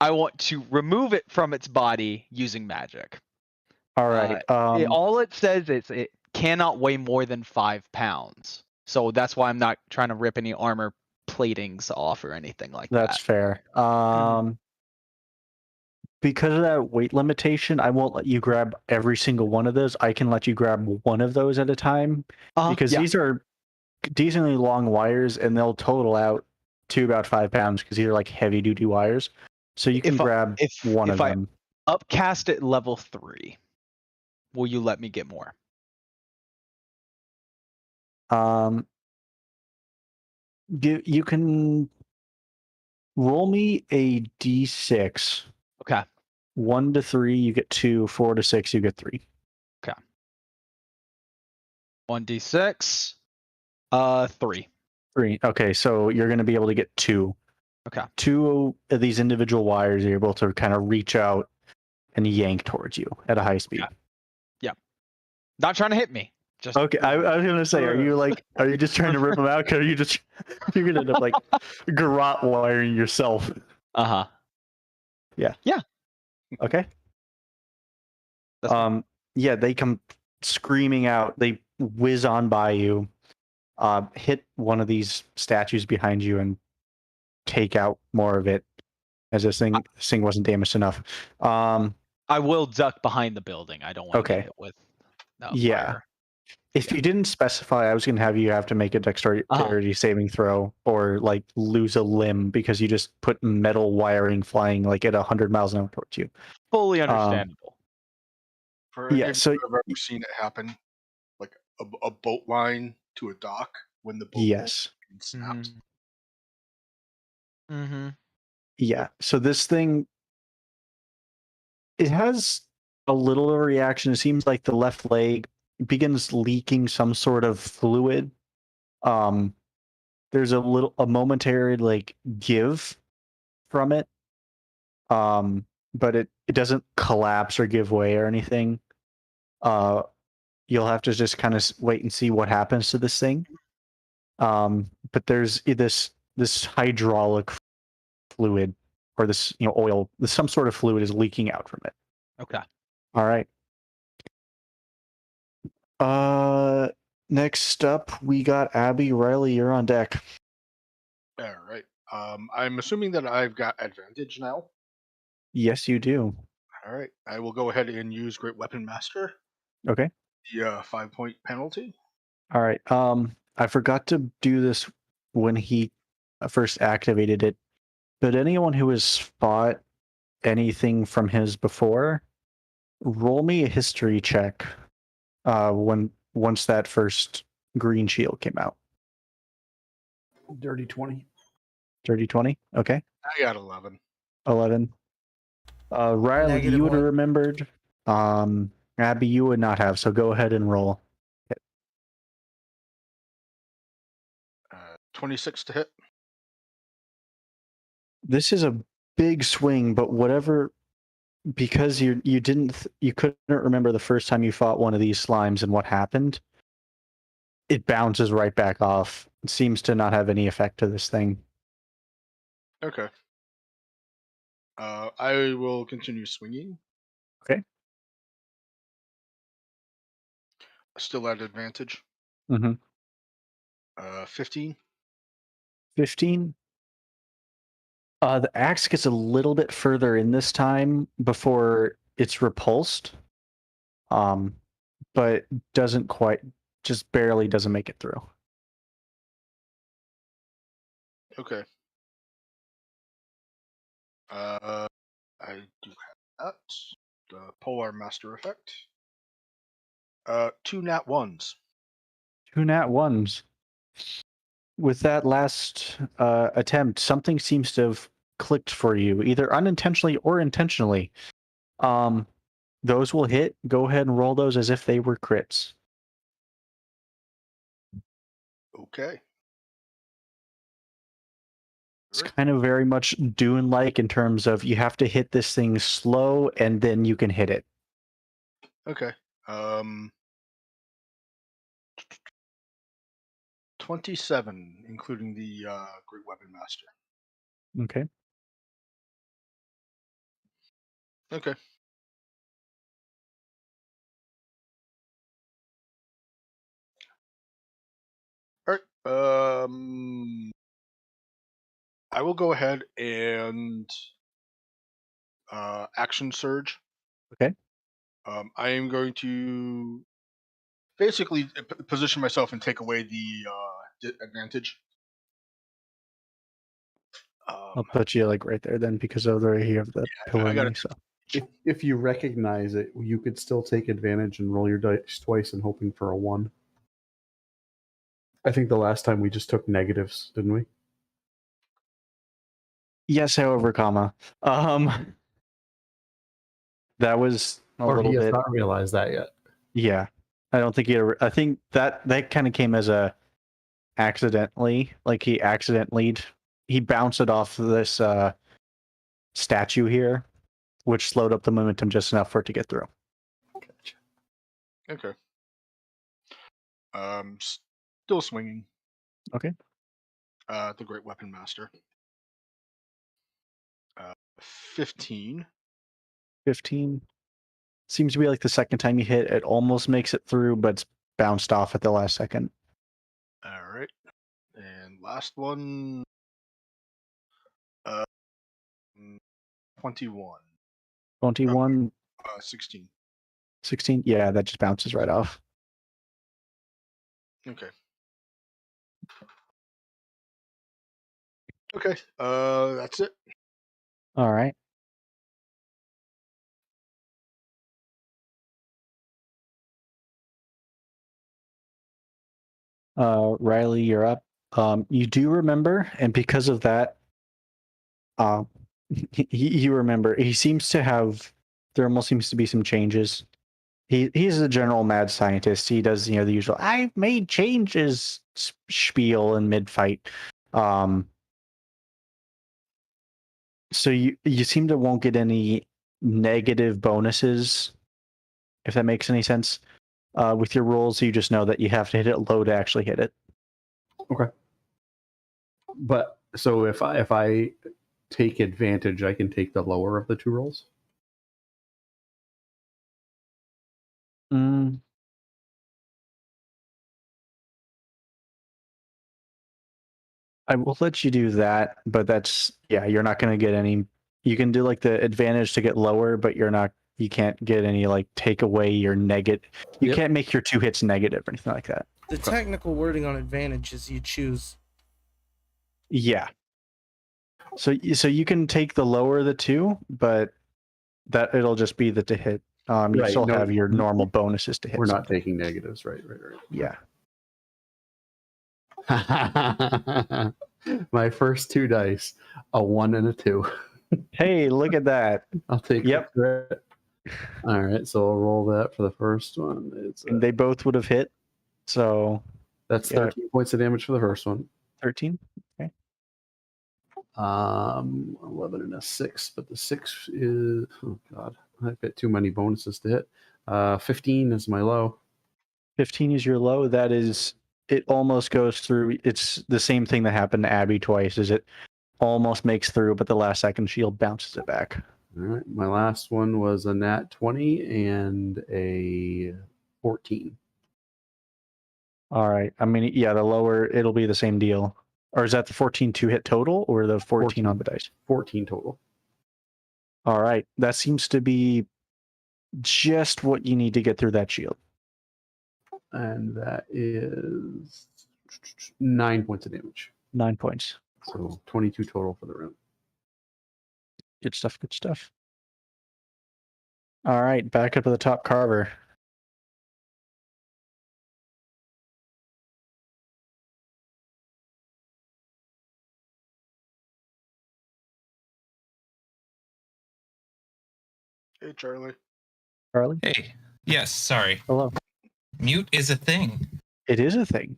I want to remove it from its body using magic. All right. All it says is it cannot weigh more than 5 pounds. So that's why I'm not trying to rip any armor platings off or anything like That's that. fair. Because of that weight limitation, I won't let you grab every single one of those. I can let you grab one of those at a time because these are decently long wires and they'll total out to about 5 pounds because these are like heavy duty wires. So you can grab one of them. Upcast at level 3, will you let me get more? You can roll me a d6. Okay. 1 to 3, you get 2. 4 to 6, you get 3. Okay. 1d6. 3. 3. Okay, so you're going to be able to get 2. Okay. 2 of these individual wires are able to kind of reach out and yank towards you at a high speed. Yeah. Not trying to hit me. Just okay. I was going to say, are you just trying to rip them out? Or you're going to end up like garrote wiring yourself? Uh-huh. Yeah. Yeah. Okay. Yeah, they come screaming out. They whiz on by you, hit one of these statues behind you, and take out more of it. As this thing wasn't damaged enough. I will duck behind the building. I don't want to get hit with fire. If you didn't specify, I was going to have to make a dexterity saving throw or like lose a limb because you just put metal wiring flying like at 100 miles an hour towards you. Fully understandable. I've ever seen it happen, like a boat line to a dock when the boat snaps. Mm-hmm. Yeah. So this thing, it has a little reaction. It seems like the left leg begins leaking some sort of fluid. There's a momentary like give from it. But it doesn't collapse or give way or anything. You'll have to just kind of wait and see what happens to this thing. But there's this hydraulic fluid or this oil, some sort of fluid is leaking out from it. Okay. All right. Next up we got Abby. Riley, you're on deck. All right. I'm assuming that I've got advantage now. Yes, you do. All right. I will go ahead and use Great Weapon Master. Okay. The 5-point penalty. All right. I forgot to do this when he first activated it, but anyone who has fought anything from his before, roll me a history check. Once that first green shield came out. Dirty 20. Dirty 20. Okay. I got 11. 11. Riley, Negative you would have one. remembered. Abby, you would not have. So go ahead and roll. 26 to hit. This is a big swing, but whatever, because you couldn't remember the first time you fought one of these slimes and what happened. It bounces right back off. It seems to not have any effect to this thing. Okay. I will continue swinging. Okay. Still at advantage. Mm-hmm. 15. 15. The axe gets a little bit further in this time before it's repulsed. But doesn't quite, just barely doesn't make it through. Okay. I do have that. The Polar Master effect. 2 nat 1s. 2 nat 1s. With that last attempt, something seems to have clicked for you, either unintentionally or intentionally. Those will hit. Go ahead and roll those as if they were crits. Okay. It's kind of very much Dune-like in terms of you have to hit this thing slow and then you can hit it. Okay. 27, including the Great Weapon Master. Okay. Okay. All right. I will go ahead and action surge. Okay. I am going to basically position myself and take away the advantage. I'll put you like right there then because over here you have the pillar. I got it. So. If you recognize it, you could still take advantage and roll your dice twice and hoping for a 1. I think the last time we just took negatives, didn't we? Yes, however, comma. That was a Or little he has bit. not realized that yet. Yeah, I don't think he. I think that kind of came as a accidentally. Like he bounced it off this statue here, which slowed up the momentum just enough for it to get through. Gotcha. Okay. Still swinging. Okay. The Great Weapon Master. 15. 15. Seems to be like the second time you hit, it almost makes it through, but it's bounced off at the last second. All right. And last one. 21. 21. 16. 16. Yeah, that just bounces right off. Okay. Okay. That's it. All right. Riley, you're up. You do remember, and because of that, you remember. He seems to have. There almost seems to be some changes. He's a general mad scientist. He does the usual "I've made changes" spiel in mid fight. So you seem to won't get any negative bonuses, if that makes any sense. With your rolls, you just know that you have to hit it low to actually hit it. Okay. But so if I take advantage, I can take the lower of the 2 rolls. I will let you do that, but you're not going to get any. You can do like the advantage to get lower, but you can't get any like take away your negative. You can't make your 2 hits negative or anything like that. The technical wording on advantage is you choose. Yeah. So you can take the lower of the 2, but that it'll just be to hit. You still have your normal bonuses to hit. We're not taking negatives, right? Yeah. My first 2 dice, a 1 and a 2. Hey, look at that. I'll take Yep. the crit. All right, so I'll roll that for the first one. And they both would have hit. So that's 13 points of damage for the first one. 13. Okay. 11 and a 6, but the 6 is, oh god, I've got too many bonuses to hit. 15 is my low. 15 is your low. That is, it almost goes through. It's the same thing that happened to Abby twice. Is it almost makes through, but the last second shield bounces it back. All right, my last one was a nat 20 and a 14. All right. I mean, yeah, the lower it'll be the same deal. Or is that the 14 to hit total, or the 14 on the dice? 14 total. All right. That seems to be just what you need to get through that shield. And that is 9 points of damage. 9 points. So 22 total for the round. Good stuff. Good stuff. All right. Back up at the top, Carver. Hey, Charlie. Charlie? Hey. Yes, sorry. Hello. Mute is a thing. It is a thing.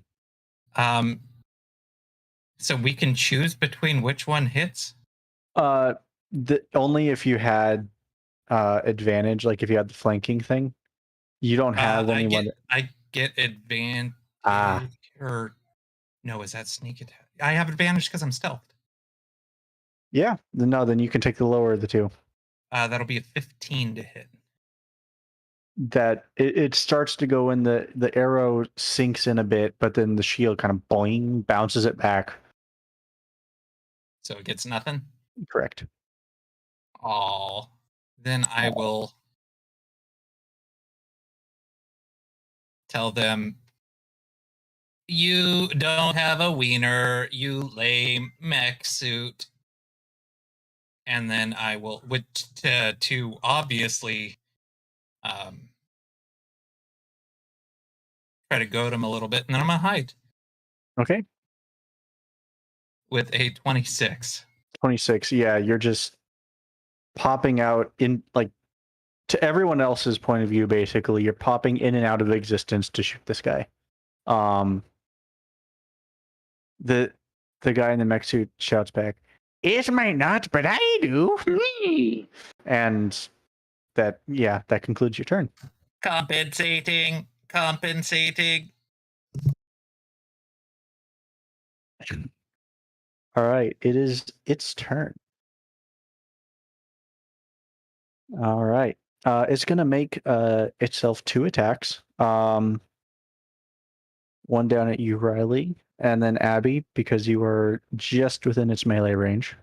So we can choose between which one hits? Only if you had advantage, like if you had the flanking thing. You don't have anyone. I get advantage. Or no, is that sneak attack? I have advantage because I'm stealthed. Yeah. No, then you can take the lower of the two. That'll be a 15 to hit. That it starts to go in, the arrow sinks in a bit, but then the shield kind of boing bounces it back. So it gets nothing? Correct. Oh, then I will tell them, you don't have a wiener, you lame mech suit. And then I will, to obviously try to goad him a little bit, and then I'm going to hide. Okay. With a 26. 26. Yeah, you're just popping out in, like, to everyone else's point of view, basically, you're popping in and out of existence to shoot this guy. The guy in the mech suit shouts back, "It might not, but I do." And that concludes your turn. Compensating. All right, it is its turn. All right, it's gonna make itself 2 attacks. One down at you, Riley, and then Abby, because you are just within its melee range.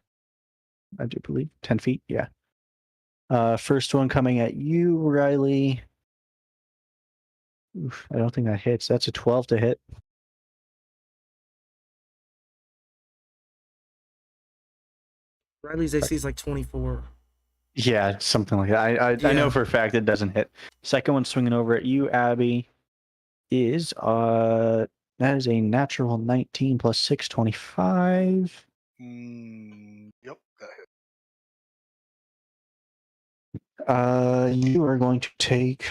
I do believe 10 feet. Yeah. First one coming at you, Riley. Oof, I don't think that hits. That's a 12 to hit. Riley's AC is like 24. Yeah, something like that. I know for a fact it doesn't hit. Second one swinging over at you, Abby, is that is a natural 19 plus 6, 25. Yep, that hit. You are going to take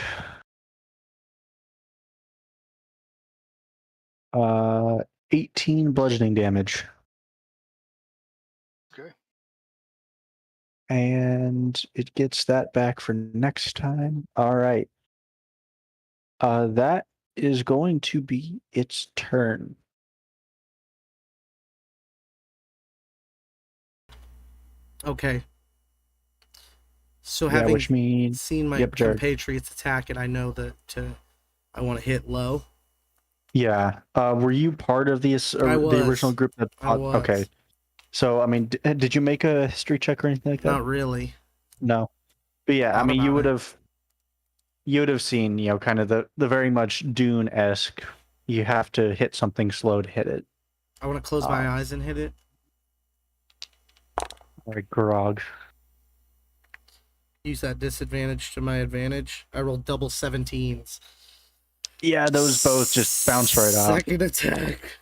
18 bludgeoning damage. Okay. And it gets that back for next time. All right. That is going to be its turn. Okay. So having which means seen my compatriots attack it, I know that I want to hit low. Yeah. Were you part of the original group that was. Okay. So, I mean, did you make a history check or anything like that? Not really. No. But yeah, I mean, you would have seen, kind of the very much Dune-esque. You have to hit something slow to hit it. I want to close my eyes and hit it. Like grog. Use that disadvantage to my advantage. I rolled double 17s. Yeah, those both just bounce right off. Second attack.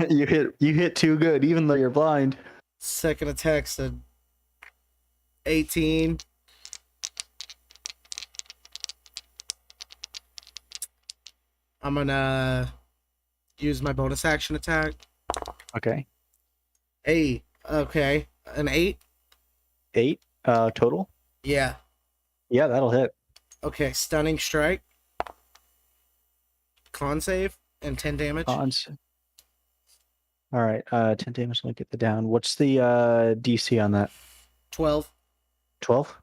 You hit too good, even though you're blind. Second attack said 18. I'm gonna use my bonus action attack. Okay. Okay. An 8? 8 total? Yeah. Yeah, that'll hit. Okay, stunning strike. Con save and 10 damage. Cons. All right, 10 damage. Let me get the down. What's the DC on that? 12. 12?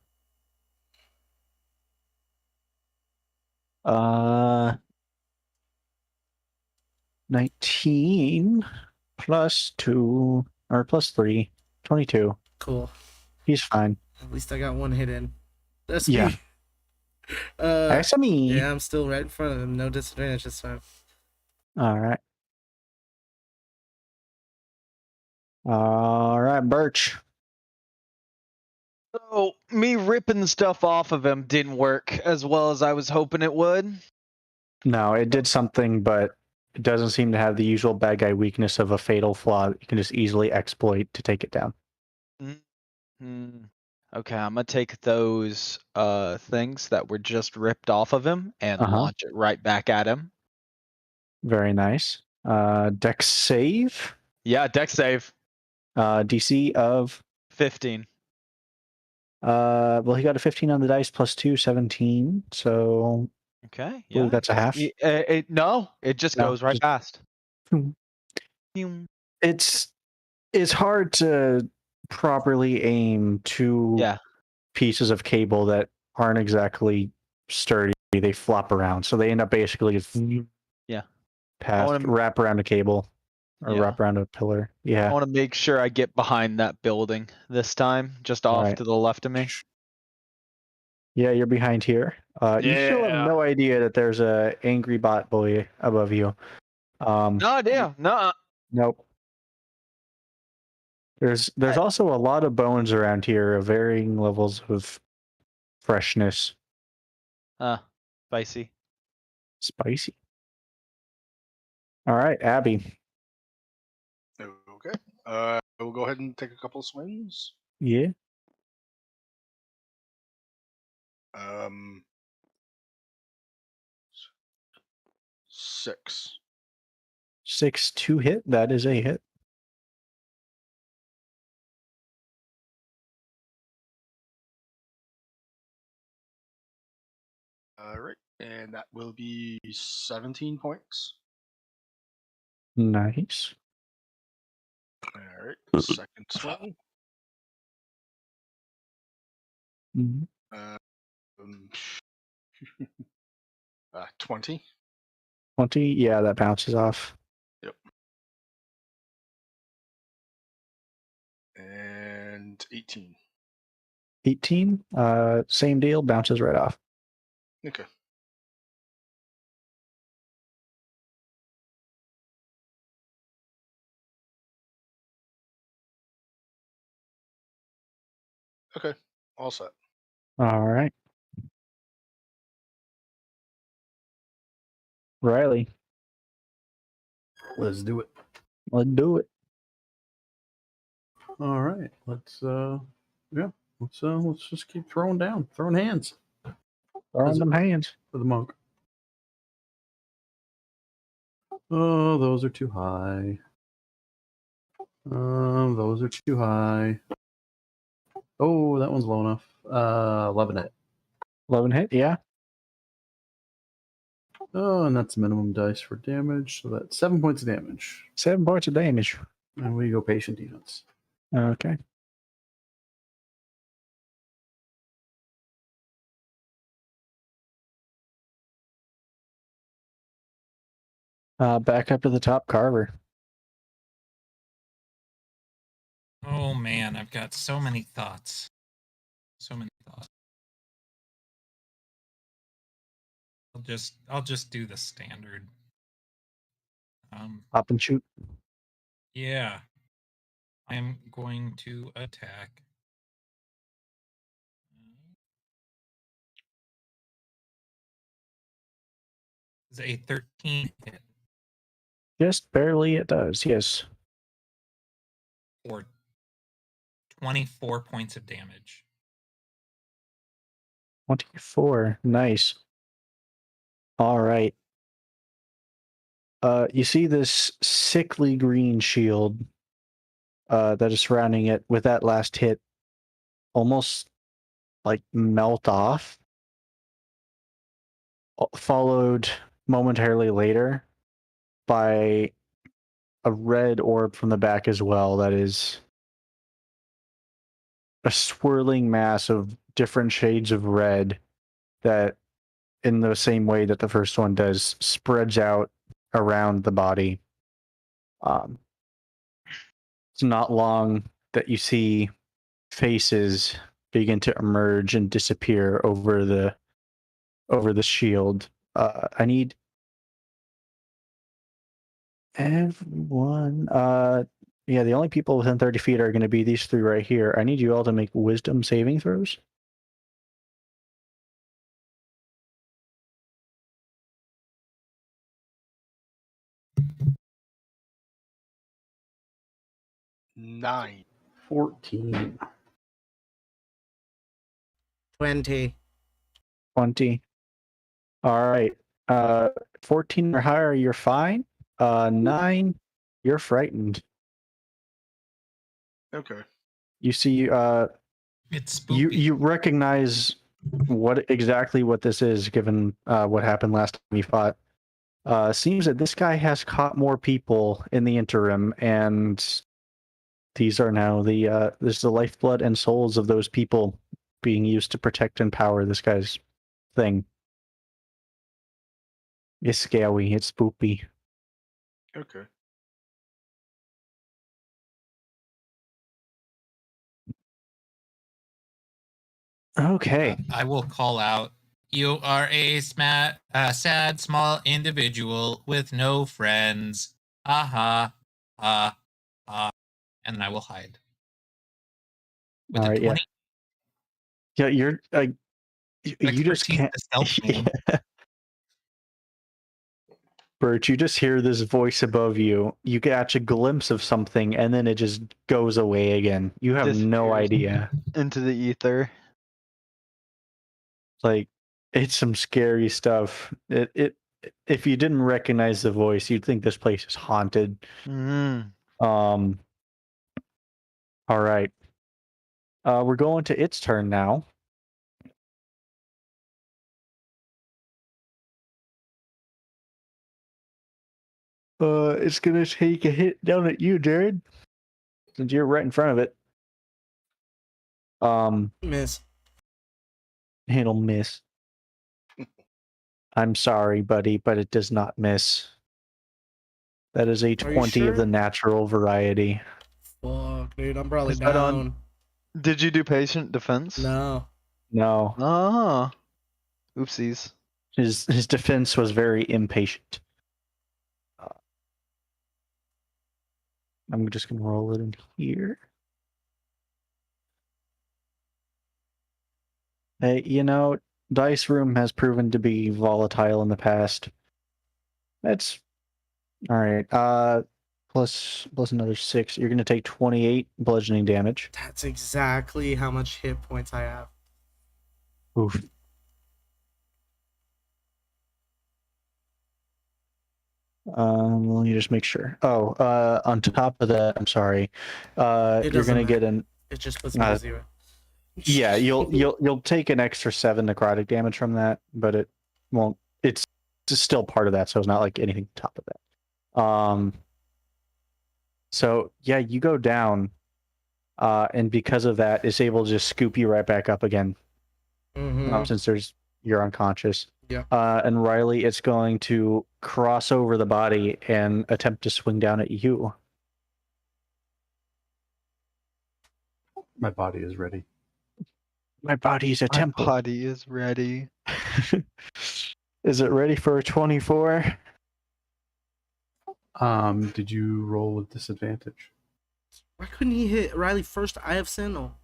19 plus 2 or plus 3, 22. Cool. He's fine. At least I got one hit in. That's Yeah. me. That's me. Yeah, I'm still right in front of him. No disadvantage this time. All right. All right, Birch. So me ripping stuff off of him didn't work as well as I was hoping it would. No, it did something, but it doesn't seem to have the usual bad guy weakness of a fatal flaw that you can just easily exploit to take it down. Mm-hmm. Okay, I'm gonna take those things that were just ripped off of him and launch it right back at him. Very nice. Dex save. Yeah, dex save. DC of 15. well, he got a 15 on the dice plus 2, 17. So Okay, yeah. that's a half. No, it just goes right past. It's hard to properly aim two pieces of cable that aren't exactly sturdy. They flop around, so they end up basically just wrap around a cable or wrap around a pillar. Yeah. I want to make sure I get behind that building this time, just off to the left of me. Yeah, you're behind here. You still have no idea that there's a angry bot boy above you. No idea. No. Nope. There's also a lot of bones around here of varying levels of freshness. Spicy. Spicy. All right, Abby. Okay. We'll go ahead and take a couple of swings. Yeah. 6. 6 to hit. That is a hit. All right, and that will be 17 points. Nice. All right, second swing. 20. 20. Yeah, that bounces off. Yep. And 18. 18. Same deal. Bounces right off. Okay. Okay. All set. All right. Riley. Let's do it. Let's do it. All right. Let's just keep throwing hands. Throwing them hands for the monk. Oh, those are too high. Those are too high. Oh, that one's low enough. 11 hit. 11 hit, yeah. Oh, and that's minimum dice for damage, so that's 7 points of damage. 7 points of damage. And we go patient defense. Okay. Back up to the top, Carver. Oh man, I've got so many thoughts. I'll just do the standard. Pop and shoot. Yeah. I'm going to attack. Is a 13 hit? Just barely it does, yes. For 24 points of damage. 24. Nice. All right. You see this sickly green shield that is surrounding it with that last hit almost like melt off, followed momentarily later by a red orb from the back as well that is a swirling mass of different shades of red that, in the same way that the first one does, spreads out around the body. It's not long that you see faces begin to emerge and disappear over the shield. I need everyone. Yeah, the only people within 30 feet are going to be these three right here. I need you all to make wisdom saving throws. Nine. 14. 20. 20. All right. 14 or higher, you're fine. 9, you're frightened. Okay. You see, It's spooky. you recognize what this is, given what happened last time you fought. Seems that this guy has caught more people in the interim, and these are now this is the lifeblood and souls of those people being used to protect and power this guy's thing. It's scary. It's spoopy. Okay. Okay. I will call out. You are a sad, small individual with no friends. Ha ha. And then I will hide. With All a right. 20. Yeah, you're. You just Expertise can't. the stealth game. Bert, you just hear this voice above you. You catch a glimpse of something, and then it just goes away again. You have no Disappears idea. into the ether. Like, it's some scary stuff. If you didn't recognize the voice, you'd think this place is haunted. Mm. All right. We're going to its turn now. It's gonna take a hit down at you, Jared, since you're right in front of it. Miss. It'll miss. I'm sorry, buddy, but it does not miss. That is a 20 of the natural variety. Fuck, dude, I'm probably Is that on- down. Did you do patient defense? No. No, Ah. Oopsies. his defense was very impatient. I'm just gonna roll it in here. Hey, Dice Room has proven to be volatile in the past. That's all right. Plus another 6. You're gonna take 28 bludgeoning damage. That's exactly how much hit points I have. Oof. Let me just make sure. Oh, on top of that, I'm sorry. You're gonna get an. It just puts me to 0. Yeah, you'll take an extra 7 necrotic damage from that, but it won't. It's still part of that, so it's not like anything on top of that. So yeah, you go down, and because of that, it's able to just scoop you right back up again. Since you're unconscious. Yeah. And Riley, it's going to cross over the body and attempt to swing down at you. My body is ready. My body is a temple. My body is ready. Is it ready for a 24? Did you roll with disadvantage? Why couldn't he hit Riley first? I have Sentinel.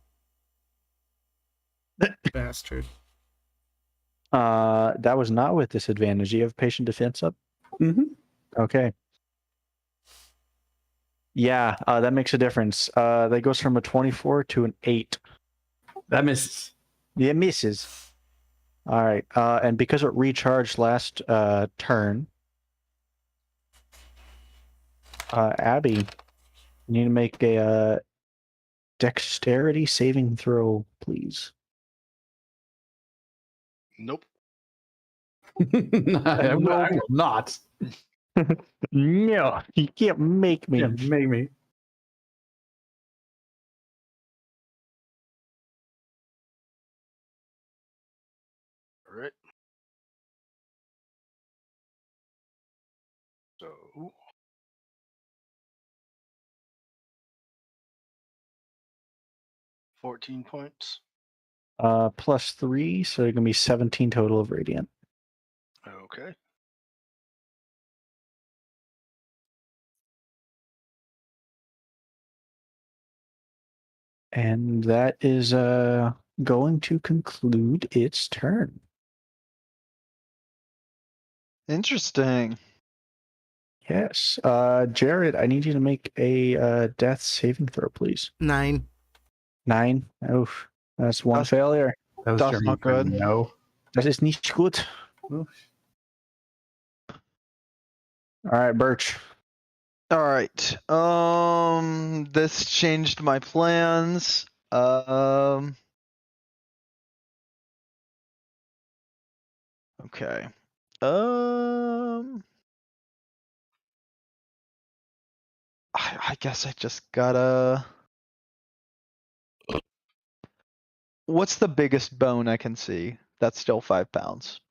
Bastard. That was not with disadvantage. You have patient defense up? Mm-hmm. Okay. Yeah, that makes a difference. That goes from a 24 to an 8. That misses. It misses. All right. And because it recharged last turn, Abby, you need to make a dexterity saving throw, please. Nope. I will not. No, you can't make me. Yeah, make me. All right. So 14 points. +3, so you're gonna be 17 total of radiant. Okay. And that is going to conclude its turn. Interesting. Yes. Jared, I need you to make a death saving throw, please. 9. 9. Oof. That's one That's- failure. That was That's Jeremy not good. saying no. Das ist nicht gut. Oof. All right, Birch. All right. This changed my plans. Okay. I guess I just gotta. What's the biggest bone I can see? That's still 5 pounds.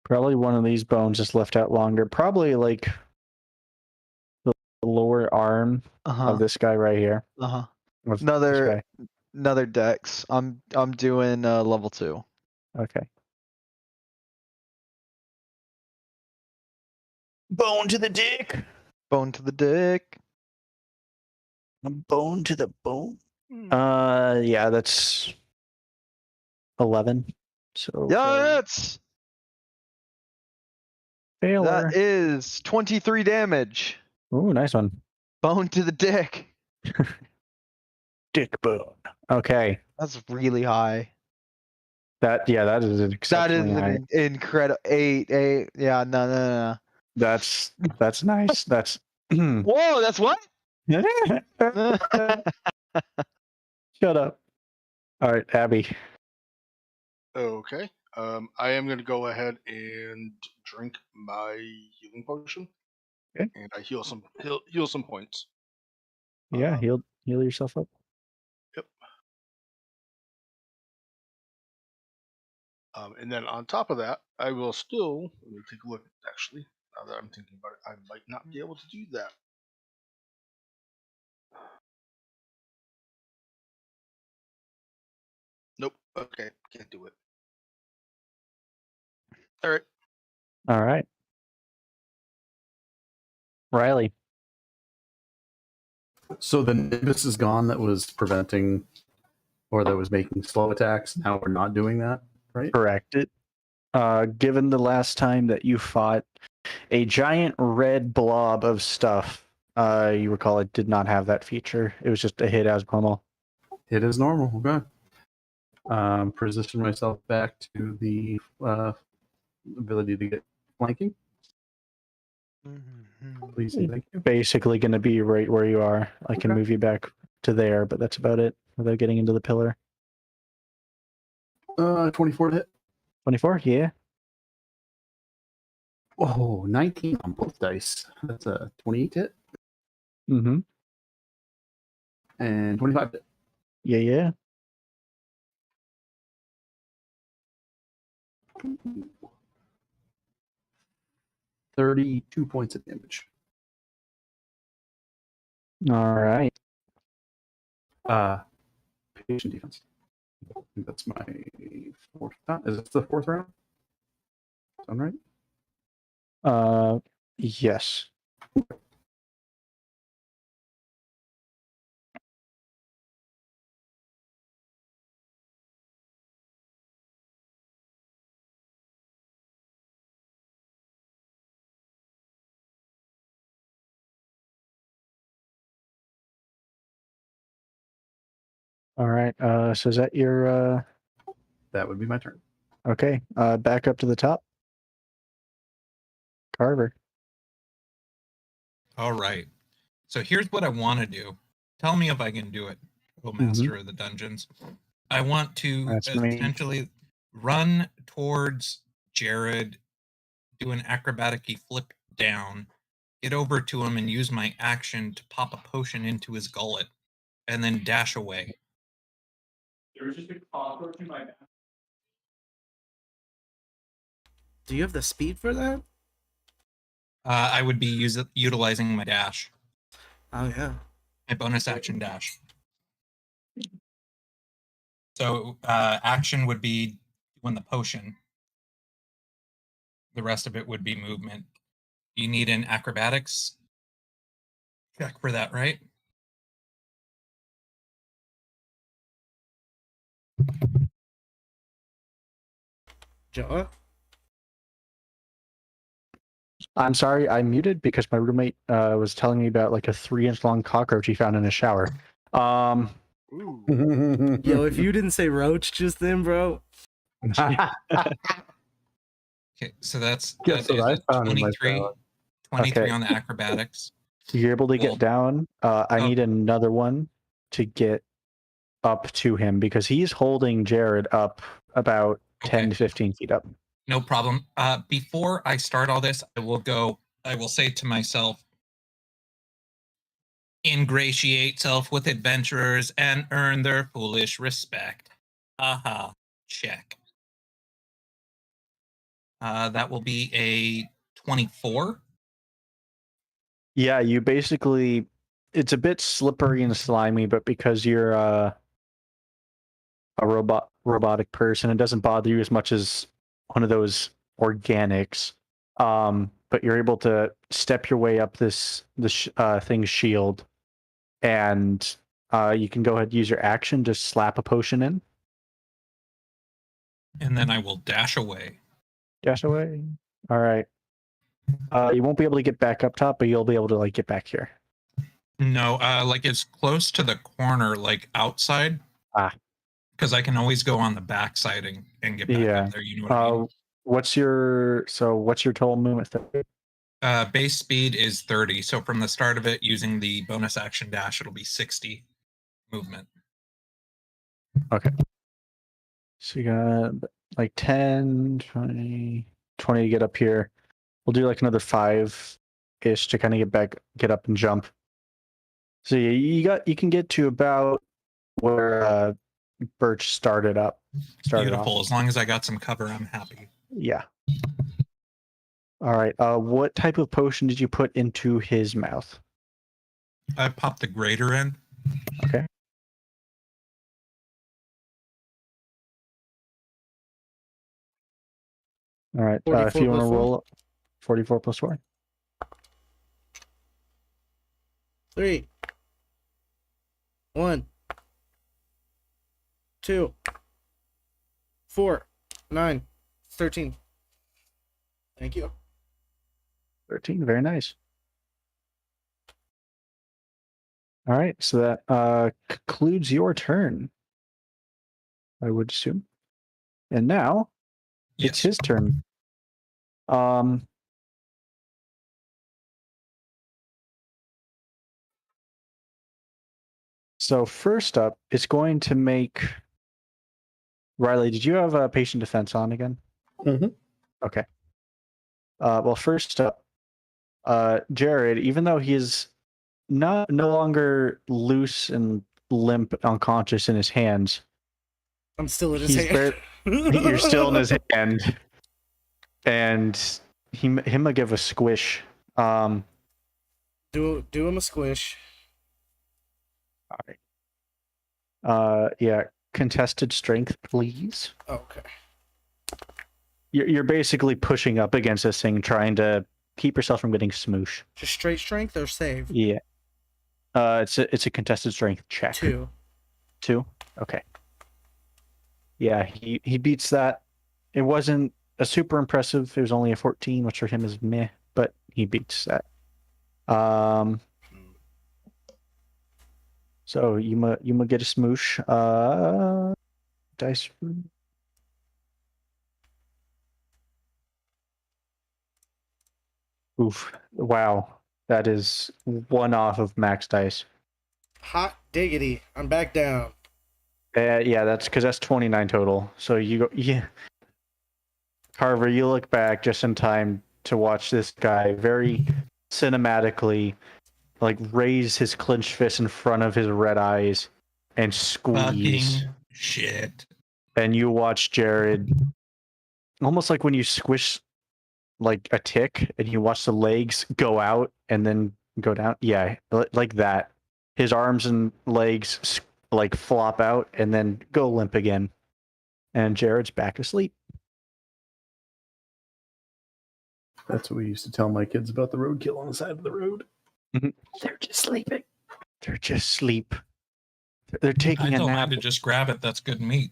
Probably one of these bones is left out longer. Probably like the lower arm of this guy right here. Uh-huh. Of this Another guy. dex. I'm doing level 2. Okay. Bone to the dick. Bone to the dick. A bone to the bone. Hmm. Yeah, that's 11. So Yeah, that's failure. that is 23 damage. Ooh, nice one. Bone to the dick. Dick bone. Okay. That's really high. That is an That is exceptionally high. an incredible 8. Yeah, no. That's nice. That's Whoa, that's what? Shut up. All right, Abby. Okay. I am going to go ahead and drink my healing potion. Okay. And I heal some points. Yeah, heal yourself up. Yep. And then on top of that, I will still let me take a look. Actually, now that I'm thinking about it, I might not be able to do that. Nope. Okay, can't do it. All right. All right. Riley. So the Nimbus is gone that was preventing or that was making slow attacks. Now we're not doing that, right? Correct it. Given the last time that you fought a giant red blob of stuff, you recall it did not have that feature. It was just a hit as normal. Hit as normal. Okay. Position myself back to the ability to get flanking. Please, thank you. Basically going to be right where you are. I can Okay. move you back to there, but that's about it without getting into the pillar. 24 to hit. 24, yeah. Oh, 19 on both dice. That's a 28 hit Mm-hmm. and 25 hit. Yeah. 32 points of damage. All right. Patient defense. I think that's my fourth time. Is this the fourth round? Sound right? Yes. All right. So is that your? That would be my turn. Okay. Back up to the top. Carver. All right. So here's what I want to do. Tell me if I can do it, O Master of the Dungeons. I want to That's me. essentially run towards Jared, do an acrobatic-y flip down, get over to him and use my action to pop a potion into his gullet, and then dash away. There's just a cockroach in my back. Do you have the speed for that? I would be utilizing my dash. Oh, yeah. My bonus action dash. So action would be doing the potion. The rest of it would be movement. You need an acrobatics check for that, right? Joah? I'm sorry, I muted because my roommate was telling me about like a 3-inch long cockroach he found in a shower. Ooh. Yo, if you didn't say roach just then, bro. Okay, so that's Guess what I found in my 23, salad. 23 Okay. on the acrobatics. You're able to Cool. get down. I need another one to get up to him because he's holding Jared up about 10 to 15 feet up. No problem. Before I start all this, I will say to myself, ingratiate self with adventurers and earn their foolish respect. Aha, check. That will be a 24. Yeah, you basically, it's a bit slippery and slimy, but because you're a robotic person, it doesn't bother you as much as one of those organics. But you're able to step your way up this thing's shield, and you can go ahead and use your action to slap a potion in. And then I will dash away. Dash away. All right. You won't be able to get back up top, but you'll be able to like get back here. No, like it's close to the corner, like outside. Because I can always go on the back side and get back up there. You know what I mean? What's your total movement? Base speed is 30. So from the start of it, using the bonus action dash, it'll be 60 movement. Okay. So you got like 10, 20 to get up here. We'll do like another 5-ish to kind of get up and jump. So you can get to about where Birch started Beautiful. off. As long as I got some cover, I'm happy. Yeah. All right. What type of potion did you put into his mouth? I popped the grater in. Okay. All right. If you want to roll 44 plus 4. 3, 1, 2, 4, 9, 13. Thank you. 13. Very nice. All right. So that concludes your turn, I would assume. And now it's his turn. So first up, it's going to make Riley. Did you have a patient defense on again? Mm-hmm. Okay. Well, first up, Jared, even though he is no longer loose and limp, unconscious in his hands, I'm still in his hand. You're still in his hand, and him will give a squish. Do him a squish. All right. Yeah. Contested strength, please. Okay. You're basically pushing up against this thing, trying to keep yourself from getting smoosh. Just straight strength or save? Yeah. It's a contested strength check. 2. 2? Okay. Yeah, he beats that. It wasn't a super impressive. It was only a 14, which for him is meh, but he beats that. So you get a smoosh. Dice. Oof! Wow, that is one off of max dice. Hot diggity! I'm back down. Yeah, that's because that's 29 total. So you go, yeah. Carver, you look back just in time to watch this guy very cinematically, like raise his clenched fist in front of his red eyes and squeeze. Fucking shit. And you watch Jared, almost like when you squish like a tick and you watch the legs go out and then go down. Yeah, like that. His arms and legs like flop out and then go limp again. And Jared's back asleep. That's what we used to tell my kids about the roadkill on the side of the road. Mm-hmm. They're just sleeping. They're just asleep. They're taking I a told nap. Matt to just grab it. That's good meat.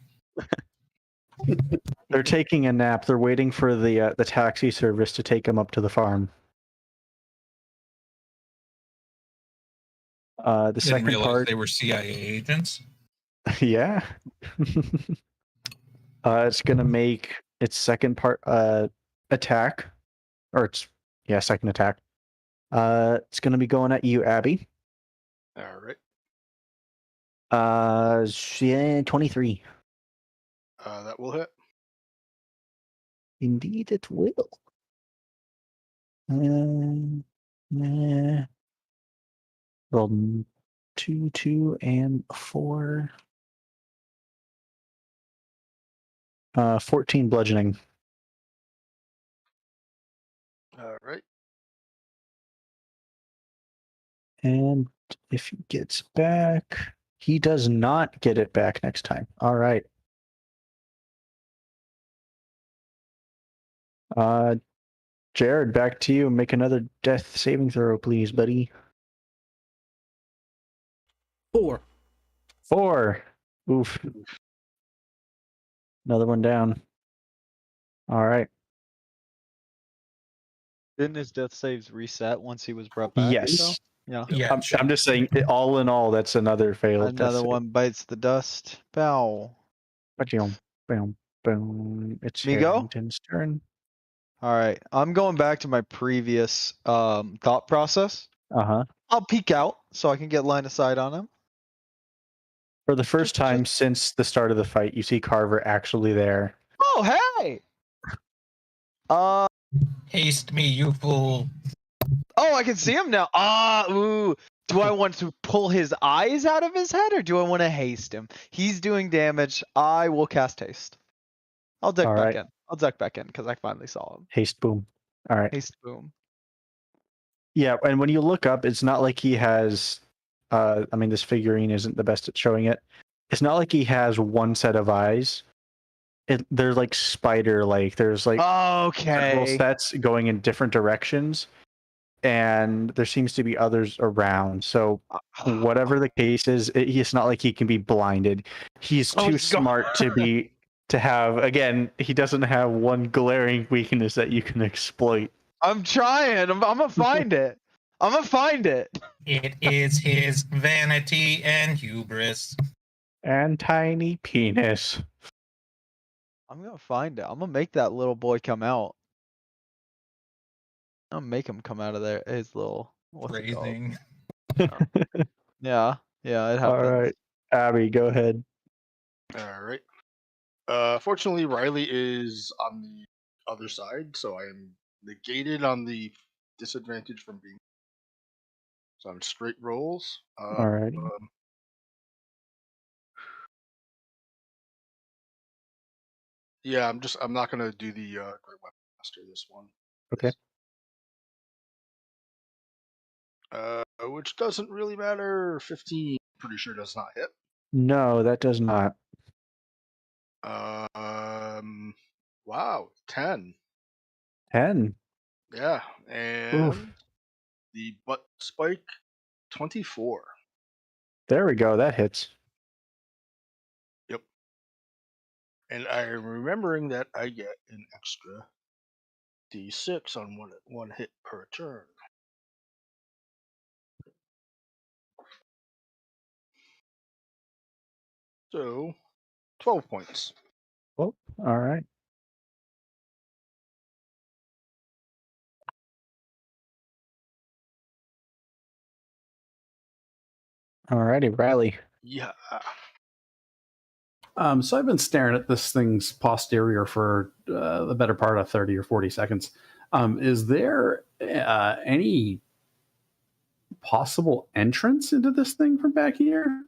They're taking a nap. They're waiting for the taxi service to take them up to the farm. The Didn't second realize part, they were CIA agents. yeah. It's gonna make its second part attack, or second attack. It's gonna be going at you, Abby. All right. 23. That will hit. Indeed, it will. Roll 2, 2, and 4. 14 bludgeoning. All right. And if he gets back, he does not get it back next time. All right. Jared, back to you. Make another death saving throw, please, buddy. 4. 4. Oof. Another one down. All right. Didn't his death saves reset once he was brought back? Yes. So? Yeah. Yeah, I'm just saying, all in all, that's another failed death Another save. one bites the dust. Bow. Boom, boom, boom. It's Me go? Harrington's turn. All right. I'm going back to my previous thought process. Uh-huh. I'll peek out so I can get line of sight on him. For the first time since the start of the fight, you see Carver actually there. Oh, hey! Haste me, you fool. Oh, I can see him now. Ooh. Do I want to pull his eyes out of his head or do I want to haste him? He's doing damage. I will cast haste. I'll duck All back right. in. I'll duck back in because I finally saw him. Haste boom. All right. Haste boom. Yeah, and when you look up, it's not like he has I mean, this figurine isn't the best at showing it. It's not like he has one set of eyes. They're like spider-like. There's like several Okay. sets going in different directions, and there seems to be others around. So whatever the case is, it's not like he can be blinded. He's too smart to have. Again, he doesn't have one glaring weakness that you can exploit. I'm trying. I'm gonna find it. I'm gonna find it. It is his vanity and hubris. And tiny penis. I'm gonna find it. I'm gonna make that little boy come out. I'm gonna make him come out of there. His little Phrasing. Yeah, it happens. All right, Abby, go ahead. All right. Fortunately, Riley is on the other side, so I am negated on the disadvantage from being. So I'm straight rolls. All righty. Yeah, I'm not gonna do the Great Weapon Master this one. Okay. Which doesn't really matter. 15, pretty sure does not hit. No, that does not. Wow, 10. 10. Yeah, and Oof. the butt spike, 24. There we go. That hits. Yep. And I'm remembering that I get an extra D6 on one hit per turn. So 12 points. Oh, all right. All righty, Riley. Yeah. So I've been staring at this thing's posterior for the better part of 30 or 40 seconds. Is there any possible entrance into this thing from back here?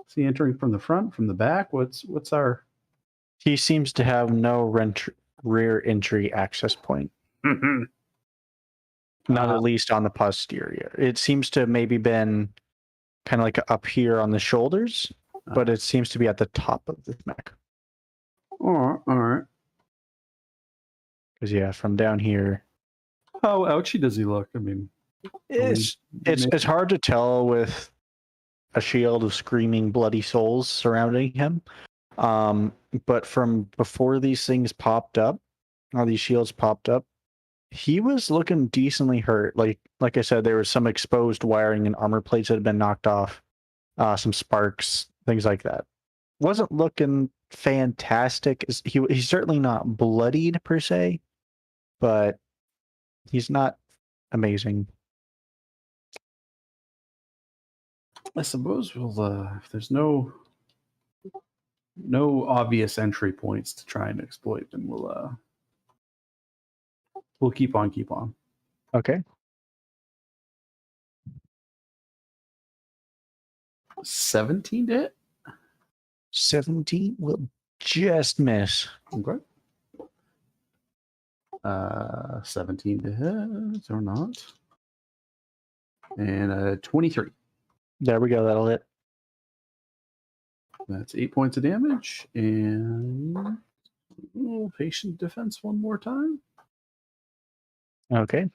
Is he entering from the front, from the back? What's our... He seems to have no rear entry access point. Not at least on the posterior. It seems to have maybe been kind of like up here on the shoulders, but it seems to be at the top of the neck. All right. Because yeah, from down here, How ouchy does he look? I mean, it's hard to tell with a shield of screaming bloody souls surrounding him. But from before these things popped up, all these shields popped up, he was looking decently hurt. Like I said, there was some exposed wiring and armor plates that had been knocked off, some sparks, things like that. Wasn't looking fantastic. He's certainly not bloodied per se, but he's not amazing. I suppose we'll if there's no obvious entry points to try and exploit, then we'll keep on. Okay. 17 to hit. 17 will just miss. Okay. 17 to hit or not. And 23. There we go. That'll hit. That's 8 points of damage. And patient defense one more time. Okay.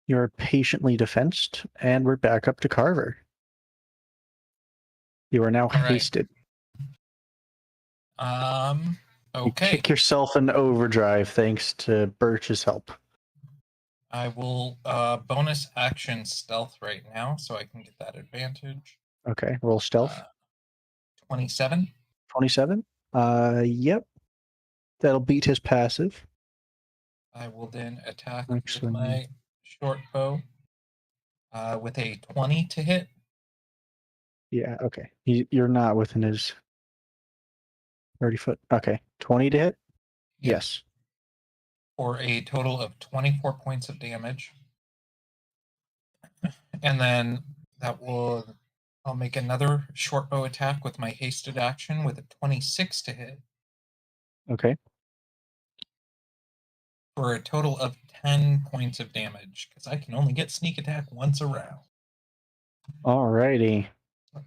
You're patiently defensed, and we're back up to Carver. You are now All right. hasted. You Okay. kick yourself in overdrive thanks to Birch's help. I will bonus action stealth right now, so I can get that advantage. Okay, roll stealth. 27. 27. Yep. That'll beat his passive. I will then attack Actually, with my short bow with a 20 to hit. Yeah, okay. You're not within his 30 foot. Okay. 20 to hit? Yep. Yes. For a total of 24 points of damage. And then I'll make another short bow attack with my hasted action with a 26 to hit. Okay. For a total of 10 points of damage, because I can only get sneak attack once a round. Alrighty.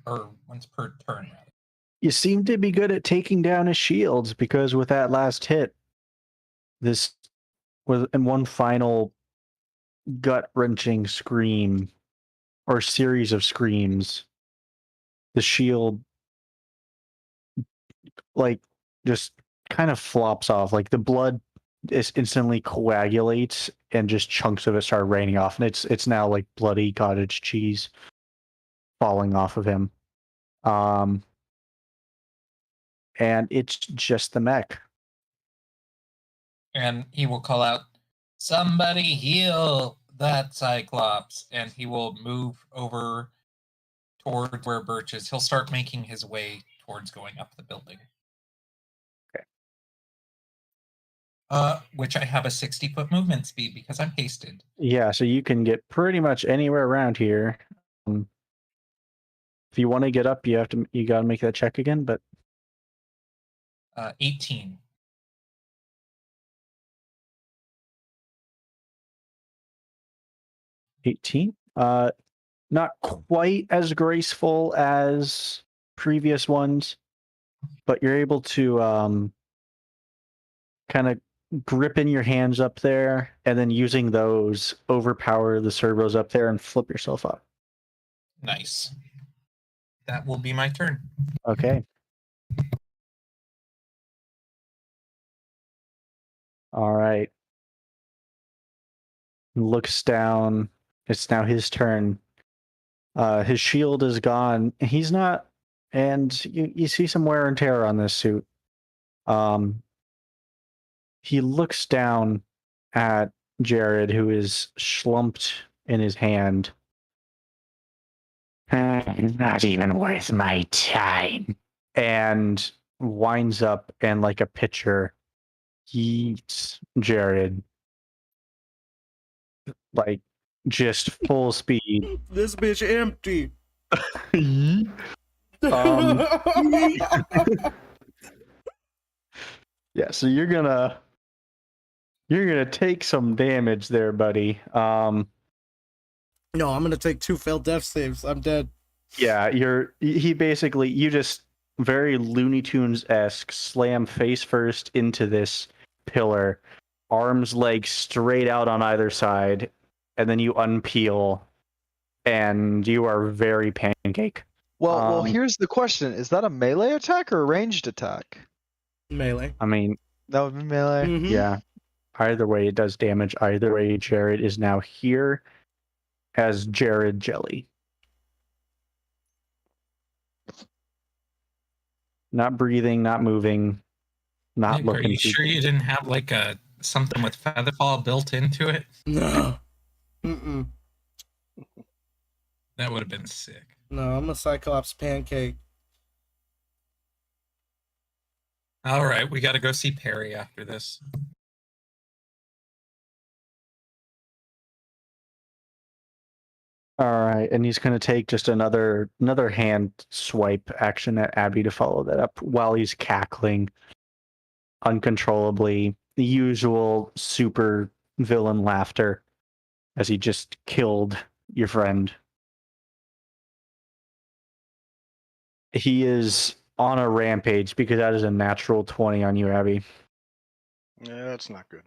Or once per turn, rather. You seem to be good at taking down his shields, because with that last hit, this was in one final gut-wrenching scream, or series of screams, the shield just kind of flops off. Like the blood is instantly coagulates and just chunks of it start raining off, and it's now like bloody cottage cheese falling off of him. And it's just the mech. And he will call out, "Somebody heal that Cyclops," and he will move over towards where Birch is. He'll start making his way towards going up the building. Okay. Which I have a 60-foot movement speed because I'm hasted. Yeah, so you can get pretty much anywhere around here. If you want to get up, you gotta make that check again, but 18. 18. Not quite as graceful as previous ones, but you're able to kind of grip in your hands up there, and then using those overpower the servos up there and flip yourself up. Nice. That will be my turn. Okay. All right. Looks down. It's now his turn. His shield is gone. He's not and you see some wear and tear on this suit. He looks down at Jared, who is slumped in his hand. Not even worth my time. And winds up and like a pitcher yeets Jared, like just full speed. This bitch empty. Yeah, so you're gonna take some damage there, buddy. No, I'm gonna take 2 failed death saves. I'm dead. Yeah, he basically, you just very Looney Tunes-esque slam face first into this pillar, arms, legs straight out on either side, and then you unpeel, and you are very pancake. Well, here's the question: is that a melee attack or a ranged attack? Melee. I mean, That would be melee. Mhm. yeah. Either way, it does damage. Either way, Jared is now here as Jared Jelly. Not breathing, not moving, not Nick, are looking. you sure you didn't have like a something with featherfall built into it? No. Mm-mm. That would have been sick. No, I'm a Cyclops pancake. All right, we got to go see Perry after this. All right, and he's going to take just another hand swipe action at Abby to follow that up while he's cackling uncontrollably, the usual super villain laughter as he just killed your friend. He is on a rampage because that is a natural 20 on you, Abby. Yeah, that's not good.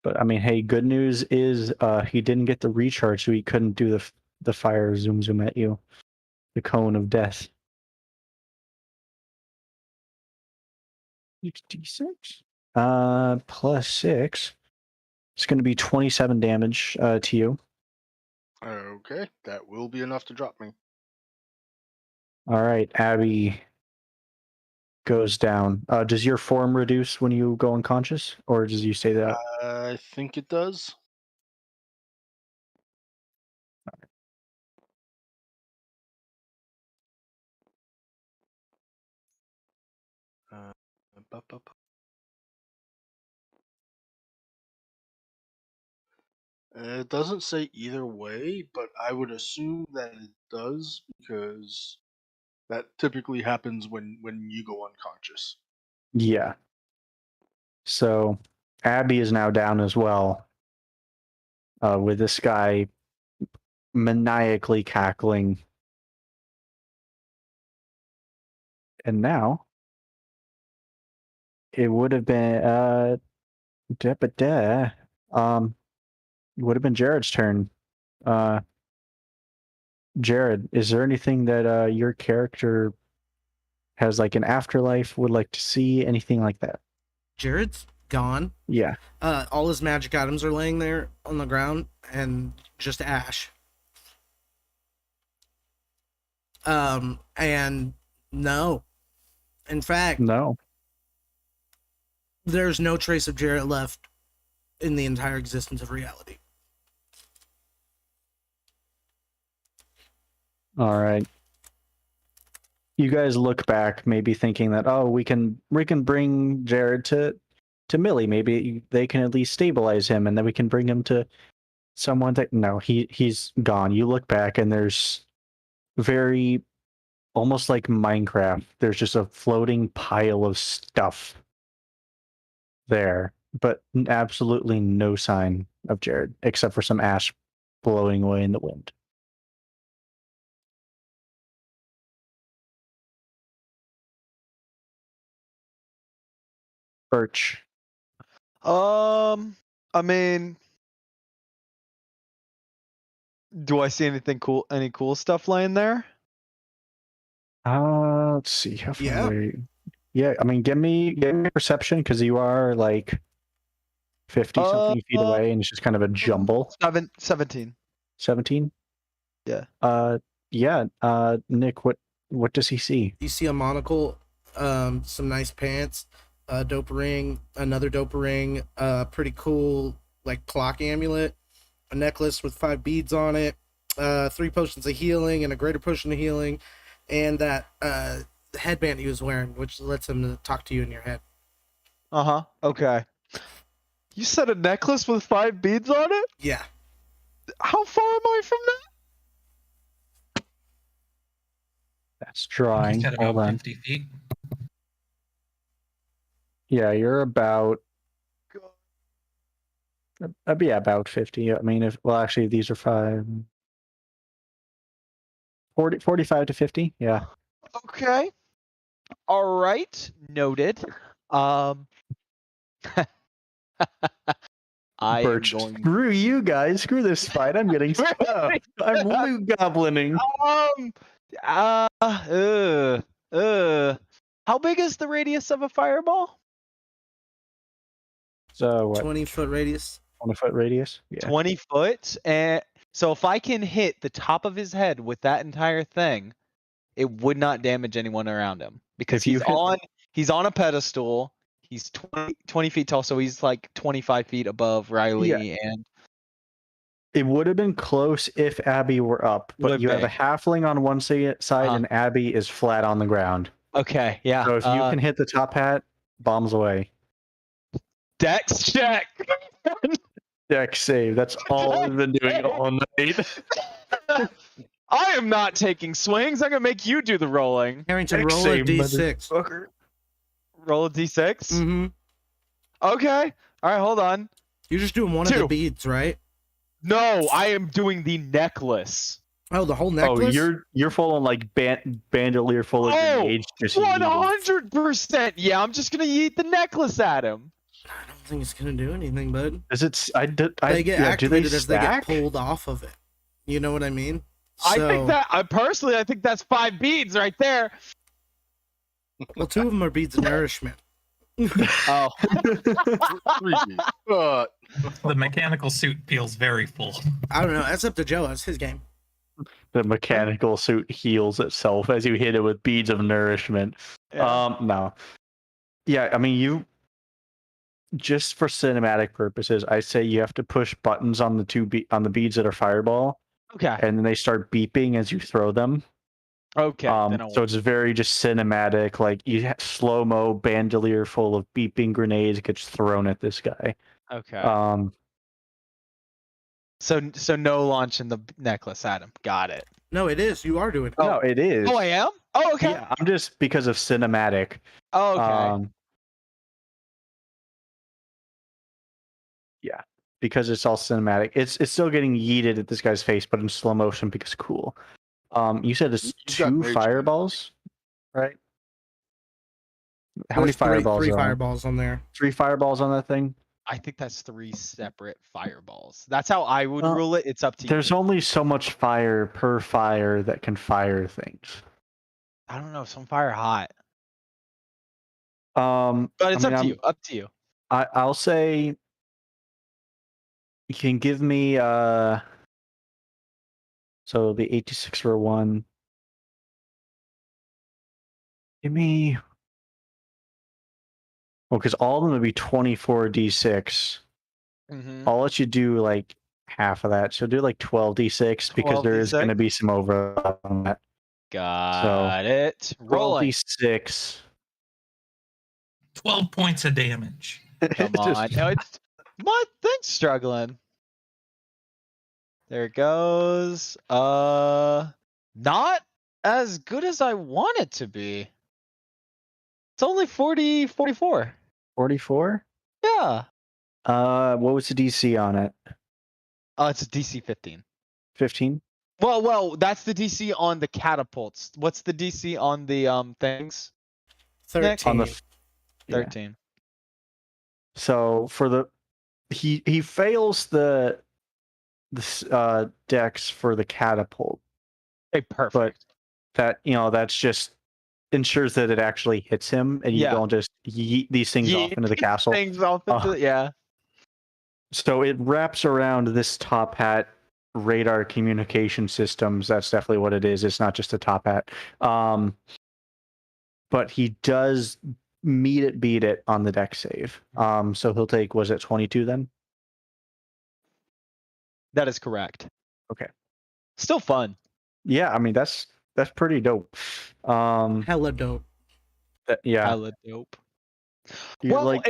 But I mean, hey, good news is he didn't get the recharge, so he couldn't do the fire zoom at you, the cone of death. 66 plus 6. It's going to be 27 damage to you. Okay, that will be enough to drop me. All right, Abby goes down. Does your form reduce when you go unconscious, or does you say that? I think it does. Bu- bu- bu- It doesn't say either way, but I would assume that it does because that typically happens when you go unconscious. Yeah. So Abby is now down as well, with this guy maniacally cackling. And now it would have been would have been Jared's turn. Jared, is there anything that your character has like an afterlife, would like to see, anything like that? Jared's gone. Yeah. All his magic items are laying there on the ground and just ash. And no. In fact, No. there's no trace of Jared left in the entire existence of reality. All right. You guys look back, maybe thinking that, oh, we can bring Jared to Millie. Maybe they can at least stabilize him, and then we can bring him to someone that. No, he's gone. You look back, and there's very almost like Minecraft. There's just a floating pile of stuff there, but absolutely no sign of Jared, except for some ash blowing away in the wind. Birch. I mean, do I see anything cool? Any cool stuff laying there? Let's see how far Yeah. away. Yeah, I mean, give me perception because you are like 50 something feet away, and it's just kind of a jumble. 17. 17. Yeah. Yeah. Nick, what does he see? You see a monocle, some nice pants, a dope ring, another dope ring, pretty cool like clock amulet, a necklace with 5 beads on it, 3 potions of healing and a greater potion of healing, and that headband he was wearing, which lets him talk to you in your head. Okay. You said a necklace with 5 beads on it? Yeah. How far am I from that? That's He's drawing. at Hold about on. 50 feet. Yeah, you're about. Yeah, about 50. I mean, actually, these are 45 to 50. Yeah. Okay. All right. Noted. I Birch, am going. screw you guys. Screw this fight. I'm getting stuck. I'm loot goblining. How big is the radius of a fireball? So what? 20-foot radius. 20-foot radius. Yeah. 20 foot. And so if I can hit the top of his head with that entire thing, it would not damage anyone around him because If you he's on a pedestal. He's 20 feet tall, so he's like 25 feet above Riley and It would have been close if Abby were up, but Would you have be. a halfling on one side and Abby is flat on the ground. Okay, yeah. So if you can hit the top hat, bombs away. Dex check. Dex save. That's all we've been doing all night. I am not taking swings. I'm gonna make you do the rolling. Harrington, Dex roll a save, d6. motherfucker. Roll a d6. Mm-hmm. Okay. All right. Hold on. You're just doing one of 2. the beads, right? No, I am doing the necklace. Oh, the whole necklace? Oh, you're full on like bandolier full of grenades. Just 100%. Yeah, I'm just gonna yeet the necklace at him. I don't think it's gonna do anything, bud. Is it? They get activated as they get stack? pulled off of it. You know what I mean? I think that I think that's 5 beads right there. Well, 2 of them are beads of nourishment. Oh. 3 beats. The mechanical suit feels very full. I don't know. That's up to Joah. It's his game. The mechanical suit heals itself as you hit it with beads of nourishment. Yeah. No. Yeah, I mean, you just for cinematic purposes, I say you have to push buttons on the on the beads that are fireball, Okay. and then they start beeping as you throw them. Okay. So it's very just cinematic. Like you have slow-mo bandolier full of beeping grenades gets thrown at this guy. Okay. So no launch in the necklace, Adam. Got it. No, it is. You are doing it. No, it is. Oh, I am? Oh, okay. Yeah, I'm just because of cinematic. Oh, okay. Yeah, because it's all cinematic. It's still getting yeeted at this guy's face, but in slow motion because cool. You said it's You've got 2 rage fireballs, right? How many There's fireballs? Three are on? fireballs on there. 3 fireballs on that thing. I think that's 3 separate fireballs. That's how I would rule it. It's up to you. There's only so much fire per fire that can fire things. I don't know. Some fire hot. But it's up to you. Up to you. I'll say you can give me so the 86 for 1. Give me because all of them would be 24d6. Mm-hmm. I'll let you do like half of that. So do like 12d6 because there is going to be some overlap on that. Got it. Rolling. 12d6. 12 points of damage. Come on. No, it's my thing's struggling. There it goes. Not as good as I want it to be. It's only 44. 44? Yeah. What was the DC on it? It's a DC 15. 15? Well, that's the DC on the catapults. What's the DC on the things? 13. On the 13. So for the he fails the dex for the catapult. Hey, perfect. But that that's just ensures that it actually hits him and you don't just yeet these things off into the castle. Things off into yeah. So it wraps around this top hat radar communication systems. That's definitely what it is. It's not just a top hat. But he does beat it on the deck save. So he'll take, was it 22 then? That is correct. Okay. Still fun. Yeah, I mean that's pretty dope. Hella dope. Yeah. Hella dope. You're Well, like,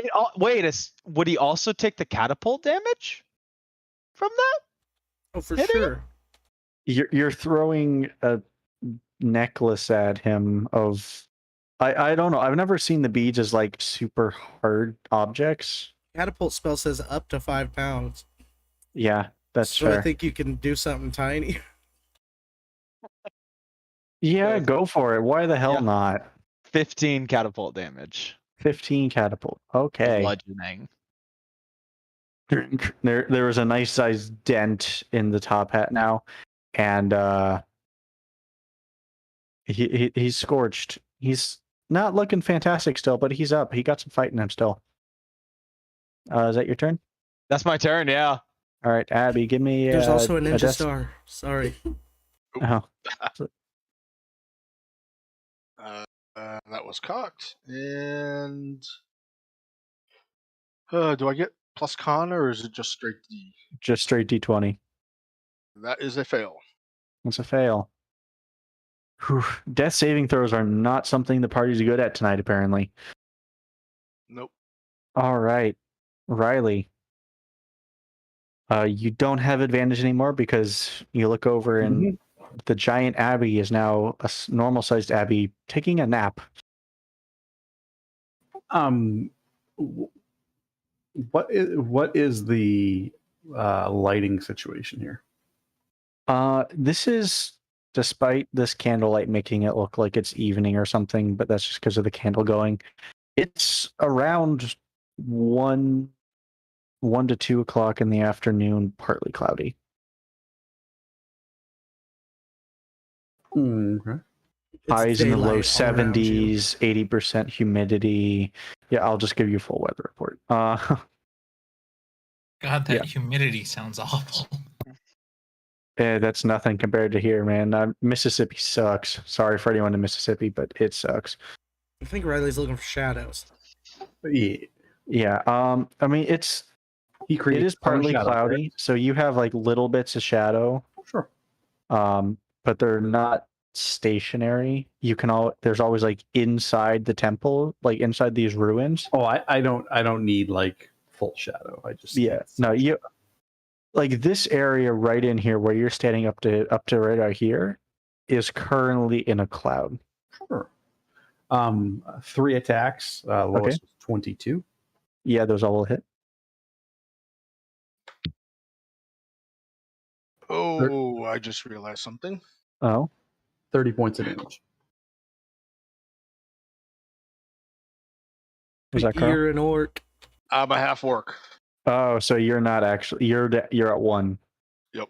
would he also take the catapult damage from that? Oh, for Hitting sure. you're throwing a necklace at him of I don't know. I've never seen the beads as like super hard objects. Catapult spell says up to 5 pounds. Yeah, that's So fair. I think you can do something tiny. Yeah, So- go for it. Why the hell Yeah. not? 15 catapult damage. 15 catapult. Okay. Bludgeoning. There was a nice sized dent in the top hat now, and he's scorched. He's not looking fantastic still, but he's up. He got some fight in him still. Is that your turn? That's my turn, yeah. All right, Abby, give me. There's also a a ninja death- star. Sorry. Oh, That was cocked. And do I get plus con or is it just straight D? just straight D20. That is a fail. That's a fail. Whew. Death saving throws are not something the party's good at tonight, apparently. Nope. All right, Riley. You don't have advantage anymore because you look over and the giant Abby is now a normal-sized Abby taking a nap. What is the lighting situation here? This is despite this candlelight making it look like it's evening or something, but that's just because of the candle going. It's around 1 to 2 o'clock in the afternoon, partly cloudy. Okay. It's Highs in the low daylight all around you. 70s, 80% humidity. Yeah, I'll just give you a full weather report. God, that Yeah. humidity sounds awful. That's nothing compared to here, man. Mississippi sucks. Sorry for anyone in Mississippi, but it sucks. I think Riley's looking for shadows. Yeah. Yeah. I mean, it is His own partly shadow, cloudy, right? so you have like little bits of shadow. Sure. But they're not stationary. There's always like inside the temple, like inside these ruins. Oh, I don't need like full shadow. I just Yeah. No, you like this area right in here where you're standing up to right out here is currently in a cloud. Sure. 3 attacks. Lowest was 22. Yeah, those all will hit. Oh, I just realized something. Oh, 30 points of damage. was that Carl? You're an orc. I'm a half orc. Oh, so you're not actually you're at 1. Yep.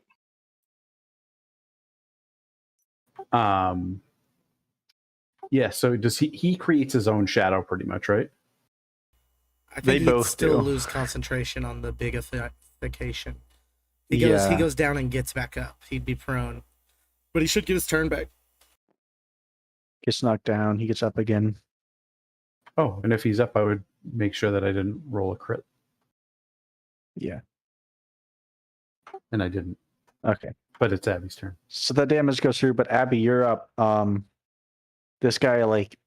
Yeah, so does he creates his own shadow pretty much, right? I think They he'd both still do. lose concentration on the bigification. He Yeah. goes down and gets back up. He'd be prone. But he should get his turn back. Gets knocked down, he gets up again. Oh, and if he's up, I would make sure that I didn't roll a crit, Yeah. and I didn't. Okay. But it's Abby's turn. So that damage goes through, but Abby, you're up. This guy like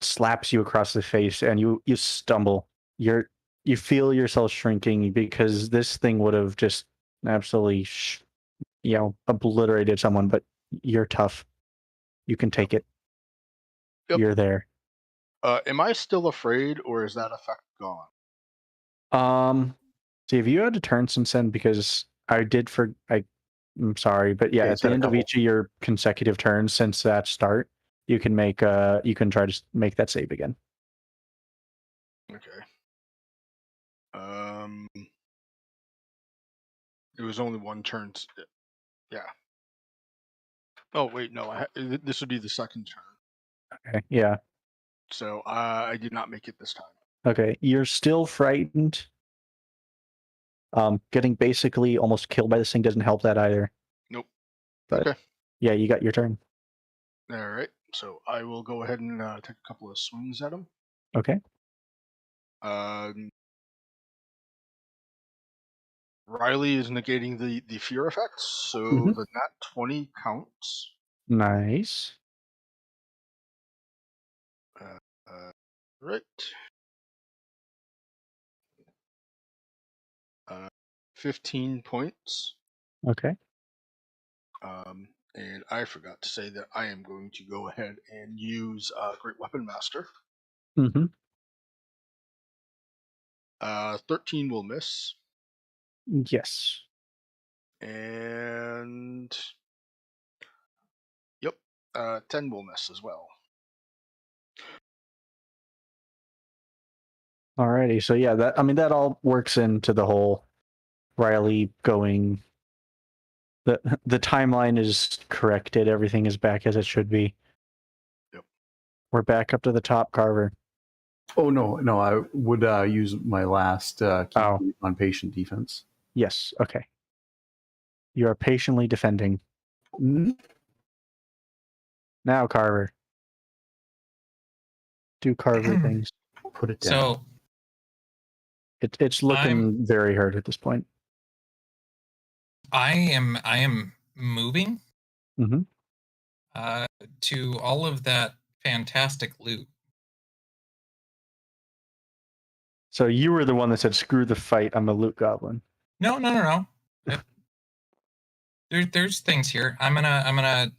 slaps you across the face and you stumble. You feel yourself shrinking because this thing would have just absolutely obliterated someone, but you're tough. You can take it. Yep. You're there. Am I still afraid or is that effect gone? See, if you had to turn since then, because I'm sorry, but yeah, Okay, at so the a end of couple. each of your consecutive turns since that start, you can you can try to make that save again. Okay. It was only one turn. Yeah. Oh wait, no. This would be the second turn. Okay. Yeah. So I did not make it this time. Okay. You're still frightened, Getting basically almost killed by this thing doesn't help that either. Nope. But Okay. yeah, you got your turn. All right. So I will go ahead and take a couple of swings at him. Okay. Riley is negating the fear effects, so Mhm. the nat 20 counts. Nice. Right. 15 points. Okay. And I forgot to say that I am going to go ahead and use Great Weapon Master. Mm-hmm. 13 will miss. Yes. And yep, 10 will miss as well. Alrighty. So yeah, that all works into the whole Riley going. The timeline is corrected. Everything is back as it should be. Yep. We're back up to the top, Carver. Oh no, I would use my last key on patient defense. Yes. Okay. You are patiently defending. Now, Carver. Do Carver things. Put it down. So It's looking very hurt at this point. I am moving Mm-hmm. to all of that fantastic loot. So you were the one that said, "Screw the fight. I'm a loot goblin." No. There's things here. I'm gonna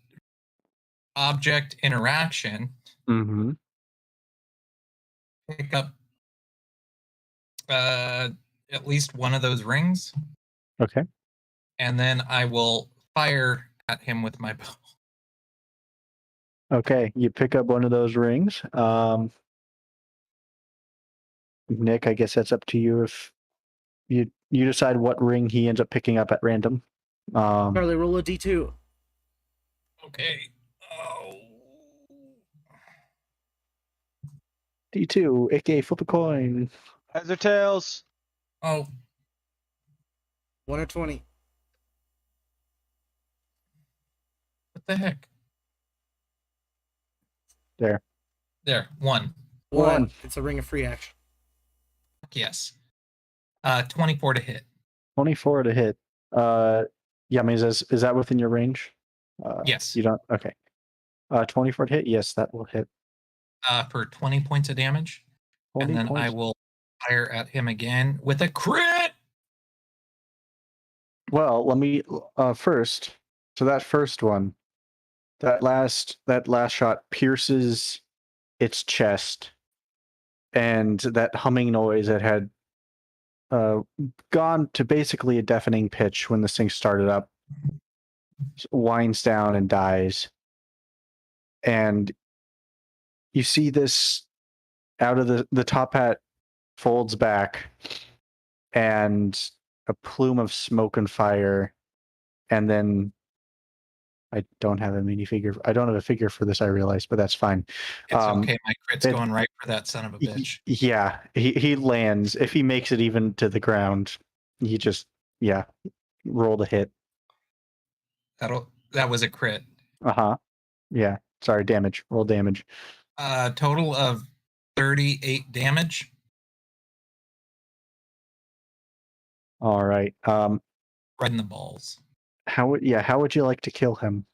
object interaction. Mm-hmm. Pick up at least one of those rings. Okay. And then I will fire at him with my bow. Okay. You pick up one of those rings. Nick, I guess that's up to you if you decide what ring he ends up picking up at random. Charlie, roll a d2. Okay. Oh. D2, aka flip a coin. Heads or tails? Oh. 1 or 20. What the heck? There. One. One. It's a ring of free action. Yes. 24 to hit. 24 to hit. Yeah, I mean, is that within your range? Yes. You don't. Okay. 24 to hit. Yes, that will hit. For 20 points of damage. 20 and then points. I will fire at him again with a crit. Well, let me first. So that first one, that last shot pierces its chest, and that humming noise that had gone to basically a deafening pitch when this thing started up winds down and dies. And you see this out of the top hat folds back, and a plume of smoke and fire, and then I don't have a minifigure. I don't have a figure for this, I realize, but that's fine. It's okay. My crit's going right for that son of a bitch. Yeah, he lands. If he makes it even to the ground, he just rolled a hit. That was a crit. Yeah. Sorry, damage. Roll damage. Total of 38 damage. All right. Right in the balls. How would you like to kill him?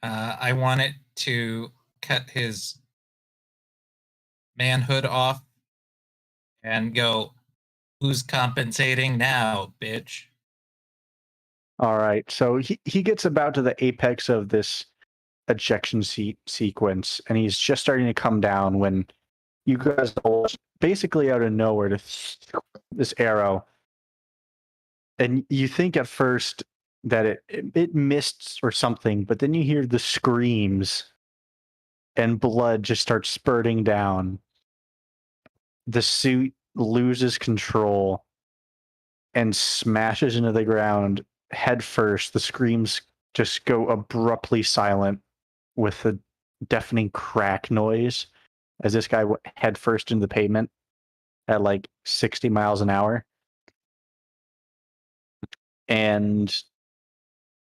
I want it to cut his manhood off and go, who's compensating now, bitch? All right. So he gets about to the apex of this ejection sequence, and he's just starting to come down when you guys basically out of nowhere to this arrow. And you think at first that it missed or something, but then you hear the screams and blood just starts spurting down. The suit loses control and smashes into the ground head first. The screams just go abruptly silent with a deafening crack noise as this guy went head first into the pavement at like 60 miles an hour. and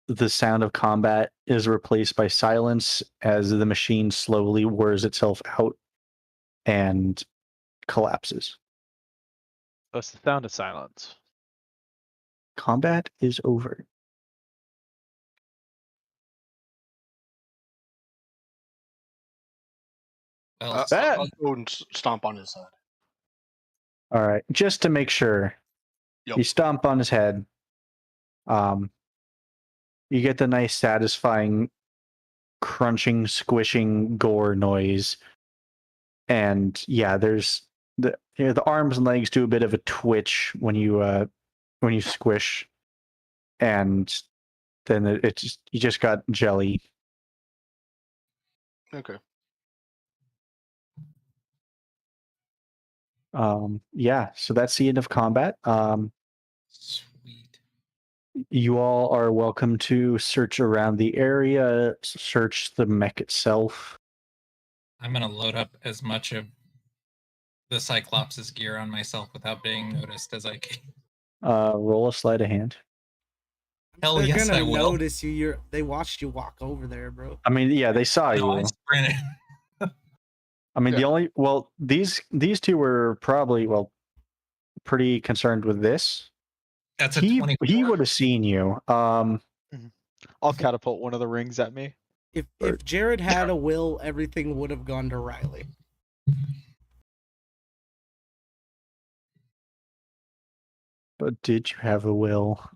the sound of combat is replaced by silence as the machine slowly wears itself out and collapses. That's the sound of silence. Combat is over. Well, I'll go and stomp on his head. All right, just to make sure. Yep. You stomp on his head. You get the nice, satisfying, crunching, squishing gore noise, and yeah, there's the arms and legs do a bit of a twitch when you squish, and then you just got jelly. Okay. Yeah, so that's the end of combat. sweet. You all are welcome to search around the area, search the mech itself. I'm gonna load up as much of the Cyclops' gear on myself without being noticed as I can. Roll a sleight of hand. Hell They're yes, gonna I will. notice you. They watched you walk over there, bro. I mean, yeah, they saw No, I you. sprinted. I mean, Yeah. These two were probably pretty concerned with this. That's a He 24. would have seen you. I'll catapult one of the rings at me. If Jared had a will, everything would have gone to Riley. But did you have a will?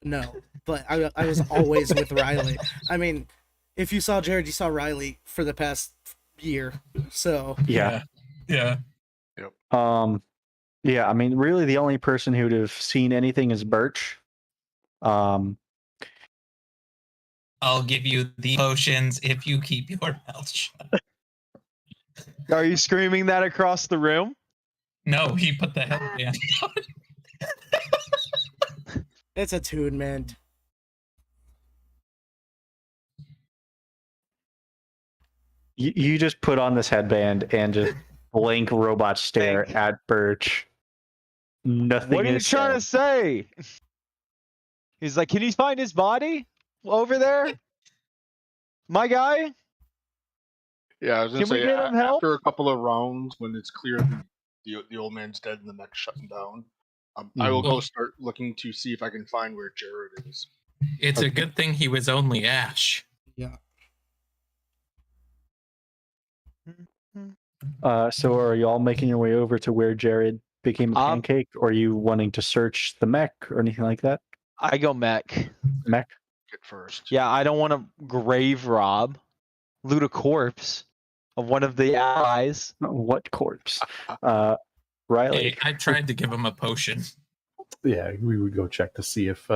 No, but I was always with Riley. I mean, if you saw Jared, you saw Riley for the past year. So Yeah. Yeah. Yeah, I mean, really the only person who would have seen anything is Birch. I'll give you the potions if you keep your mouth shut. Are you screaming that across the room? No, he put the headband on. it's attunement. You just put on this headband and just blank robot stare at Birch. Nothing. What are you is trying said. to say? He's like, can you find his body over there? My guy? Yeah, I was gonna Can we say get him help? after a couple of rounds, when it's clear the old man's dead and the mech's shutting down, I will go start looking to see if I can find where Jared is. It's a good thing he was only Ash. Yeah. So are you all making your way over to where Jared became a pancake, or are you wanting to search the mech or anything like that? I go mech. Mech? Get first. Yeah, I don't want to grave rob, loot a corpse of one of the allies. What corpse? Riley. Hey, I tried to give him a potion. Yeah, we would go check to see if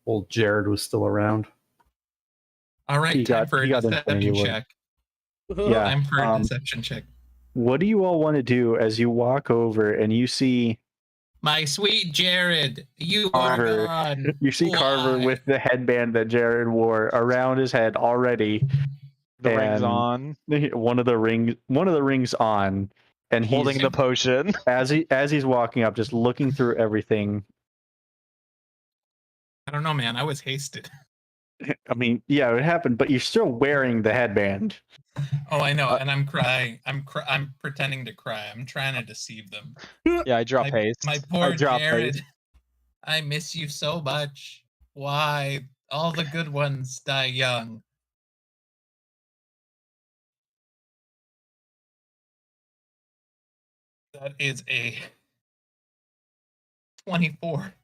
old Jared was still around. All right, time for a deception check. Yeah, Time for a deception check. What do you all want to do as you walk over and you see my sweet Jared? You Carver. are gone. You see Carver with the headband that Jared wore around his head already. The ring's on. One of the rings on, and he's holding the potion. as he's walking up, just looking through everything. I don't know, man. I was hasted. I mean, yeah, it happened, but you're still wearing the headband. Oh, I know, and I'm crying. I'm pretending to cry. I'm trying to deceive them. Yeah, I drop haste. My poor Jared. I miss you so much. Why? All the good ones die young. That is a 24.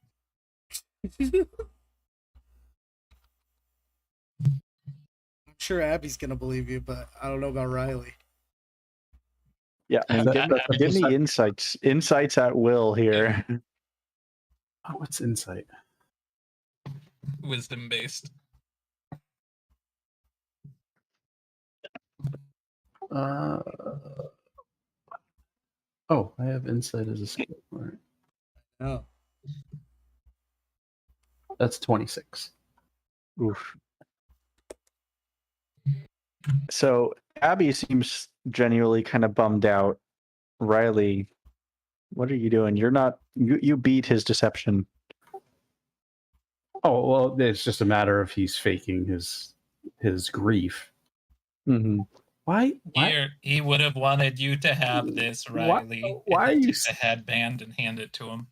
I'm sure Abby's gonna believe you, but I don't know about Riley. Yeah, I mean, give me insights at will here. Oh, what's insight? Wisdom based. Oh, I have insight as a skill. All right. Oh. That's 26. Oof. So Abby seems genuinely kind of bummed out. Riley, what are you doing? You're not. You beat his deception. Oh well, it's just a matter of he's faking his grief. Mm-hmm. Why? Here, he would have wanted you to have this, Riley. Why are And you take the headband and hand it to him?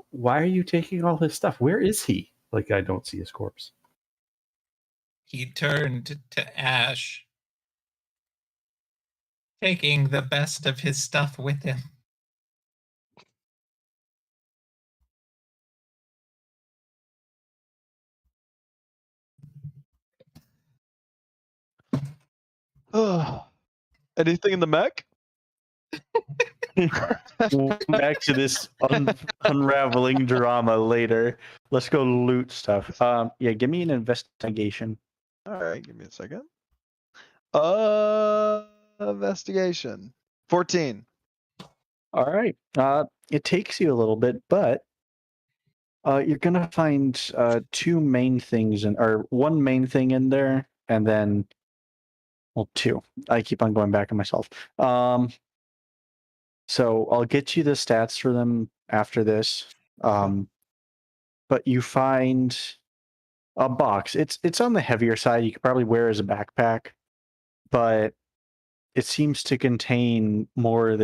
Why are you taking all his stuff? Where is he? Like, I don't see his corpse. He turned to ash, taking the best of his stuff with him. Anything in the mech? We'll come back to this unraveling drama later. Let's go loot stuff. Yeah, give me an investigation. All right, give me a second. Investigation. 14. All right. It takes you a little bit, but you're gonna find two main things or one main thing in there, and then two. I keep on going back on myself. So I'll get you the stats for them after this. But you find a box. It's on the heavier side. You could probably wear as a backpack, but it seems to contain more of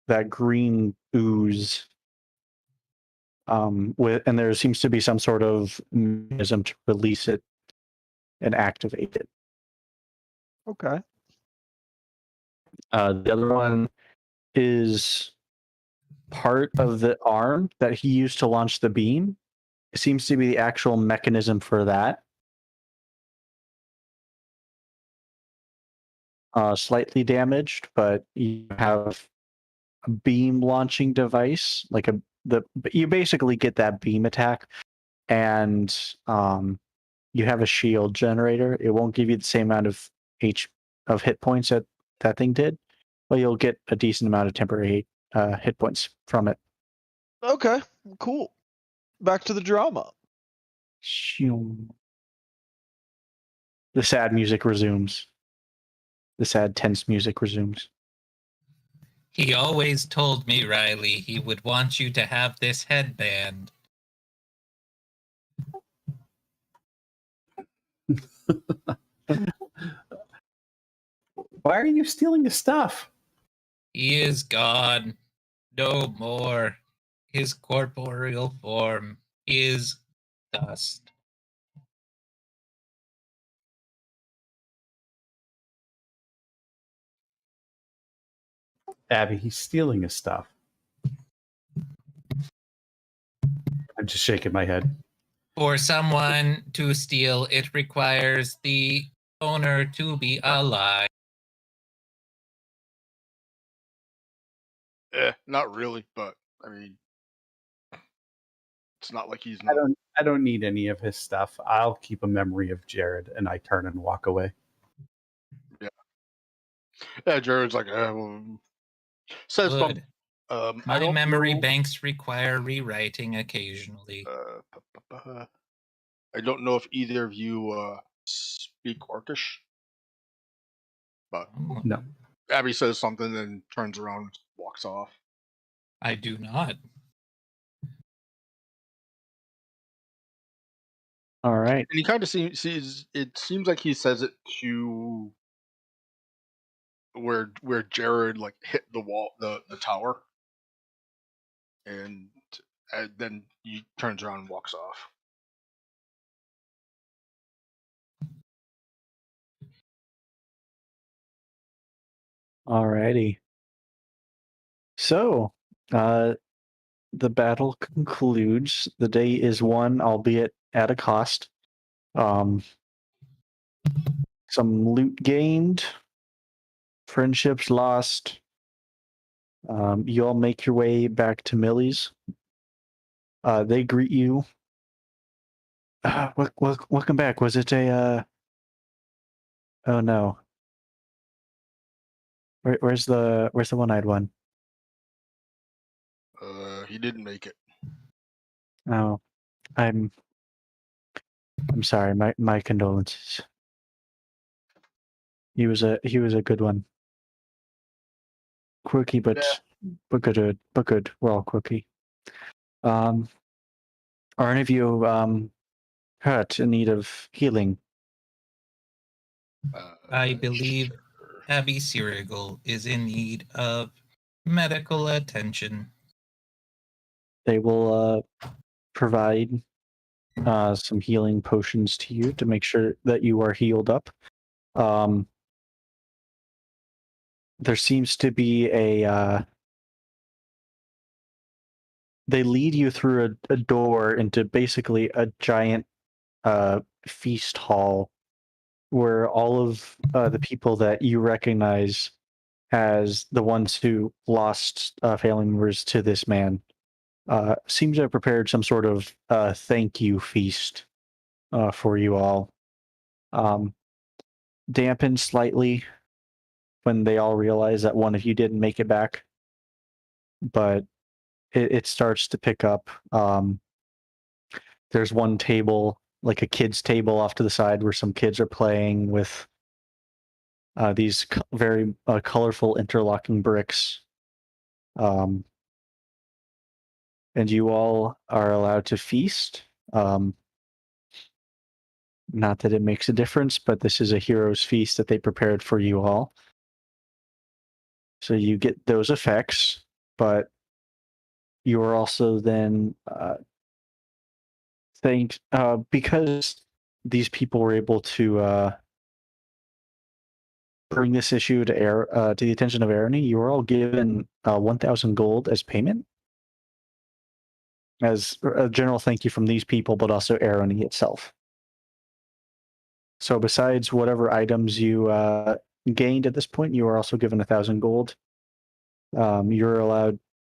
that green ooze. And there seems to be some sort of mechanism to release it and activate it. Okay. The other one is part of the arm that he used to launch the beam. It seems to be the actual mechanism for that. Slightly damaged, but you have a beam launching device, you basically get that beam attack, and you have a shield generator. It won't give you the same amount of hit points that thing did, but you'll get a decent amount of temporary hit points from it. Okay. Cool. Back to the drama. The sad music resumes. The sad, tense music resumes. He always told me, Riley, he would want you to have this headband. Why are you stealing his stuff? He is gone. No more. His corporeal form is dust. Abby, he's stealing his stuff. I'm just shaking my head. For someone to steal, it requires the owner to be alive. Not really, but I mean, it's not like he's not. I don't need any of his stuff. I'll keep a memory of Jared, and I turn and walk away. Yeah, Jared's like, says Good. something. My I don't memory know, banks require rewriting occasionally. I don't know if either of you speak Orcish, but No. Abby says something and turns around and walks off. I do not. All right. And he kind of seems it seems like he says it to where Jared like hit the wall, the tower, and then he turns around and walks off. Alrighty. So, the battle concludes. The day is won, albeit at a cost. Some loot gained, friendships lost. You all make your way back to Millie's. They greet you. Welcome back. Was it a? Oh no. Where's the one-eyed one? He didn't make it. Oh, I'm sorry. My condolences. He was a good one. Quirky, but good. We're all quirky. Are any of you hurt in need of healing? I believe Abby Searigal is in need of medical attention. They will provide some healing potions to you to make sure that you are healed up. There seems to be they lead you through a door into basically a giant feast hall where all of the people that you recognize as the ones who lost family members to this man seem to have prepared some sort of thank you feast for you all. Dampened slightly when they all realize that one of you didn't make it back, but it starts to pick up. There's one table, like a kid's table off to the side, where some kids are playing with these very colorful interlocking bricks. And you all are allowed to feast. Not that it makes a difference, but this is a hero's feast that they prepared for you all. So you get those effects, but you are also then because these people were able to bring this issue to the attention of Arrowknee, you are all given 1,000 gold as payment, as a general thank you from these people, but also Arrowknee itself. So besides whatever items you gained at this point, you are also given 1,000 gold. You're allowed.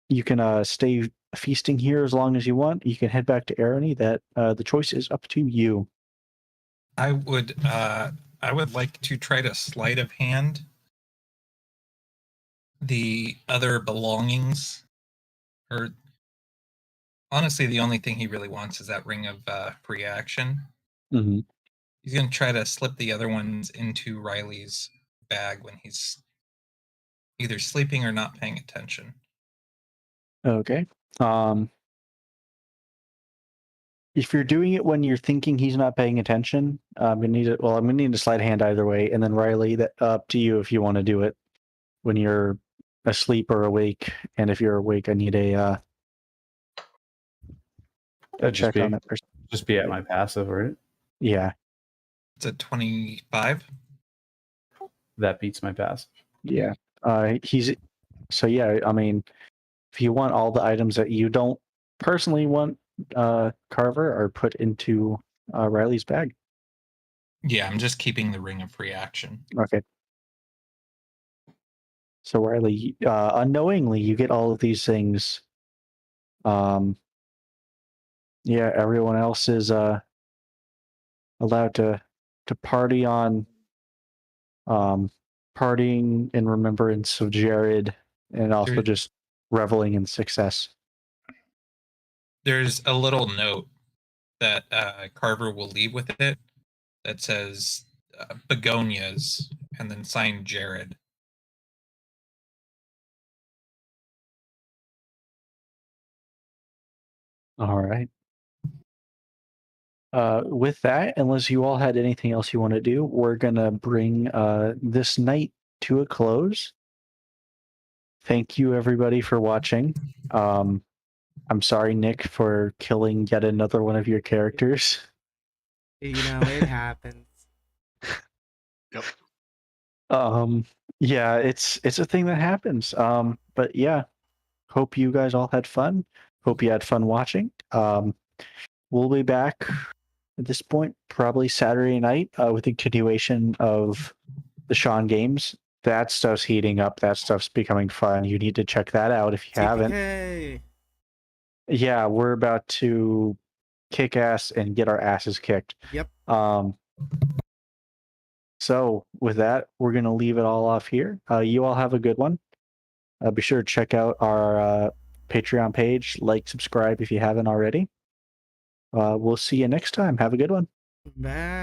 You can stay feasting here as long as you want. You can head back to Arrowknee. That the choice is up to you. I would like to try to sleight of hand the other belongings. Or honestly, the only thing he really wants is that ring of free action. Mm-hmm. He's going to try to slip the other ones into Riley's bag when he's either sleeping or not paying attention. Okay. If you're doing it when you're thinking he's not paying attention, I'm gonna need a sleight of hand either way, and then Riley, that up to you if you want to do it when you're asleep or awake. And if you're awake, I need a check on it. Just be at my passive, right? Yeah. It's a 25. That beats my passive. Yeah. I mean, if you want all the items that you don't personally want, Carver, are put into Riley's bag. Yeah, I'm just keeping the ring of free action. Okay. So Riley, unknowingly, you get all of these things. Yeah, everyone else is allowed to party on, partying in remembrance of Jared, and also just reveling in success. There's a little note that Carver will leave with it that says begonias and then signed Jared. All right. With that, unless you all had anything else you want to do, we're gonna bring this night to a close. Thank you, everybody, for watching. I'm sorry, Nick, for killing yet another one of your characters. You know, it happens. Yep. Yeah, it's a thing that happens. But yeah, hope you guys all had fun. Hope you had fun watching. We'll be back at this point, probably Saturday night, with the continuation of the Sean games. That stuff's heating up. That stuff's becoming fun. You need to check that out if you haven't. Yeah, we're about to kick ass and get our asses kicked. Yep. So with that, we're gonna leave it all off here. You all have a good one. Be sure to check out our Patreon page, like, subscribe if you haven't already. We'll see you next time. Have a good one. Bye.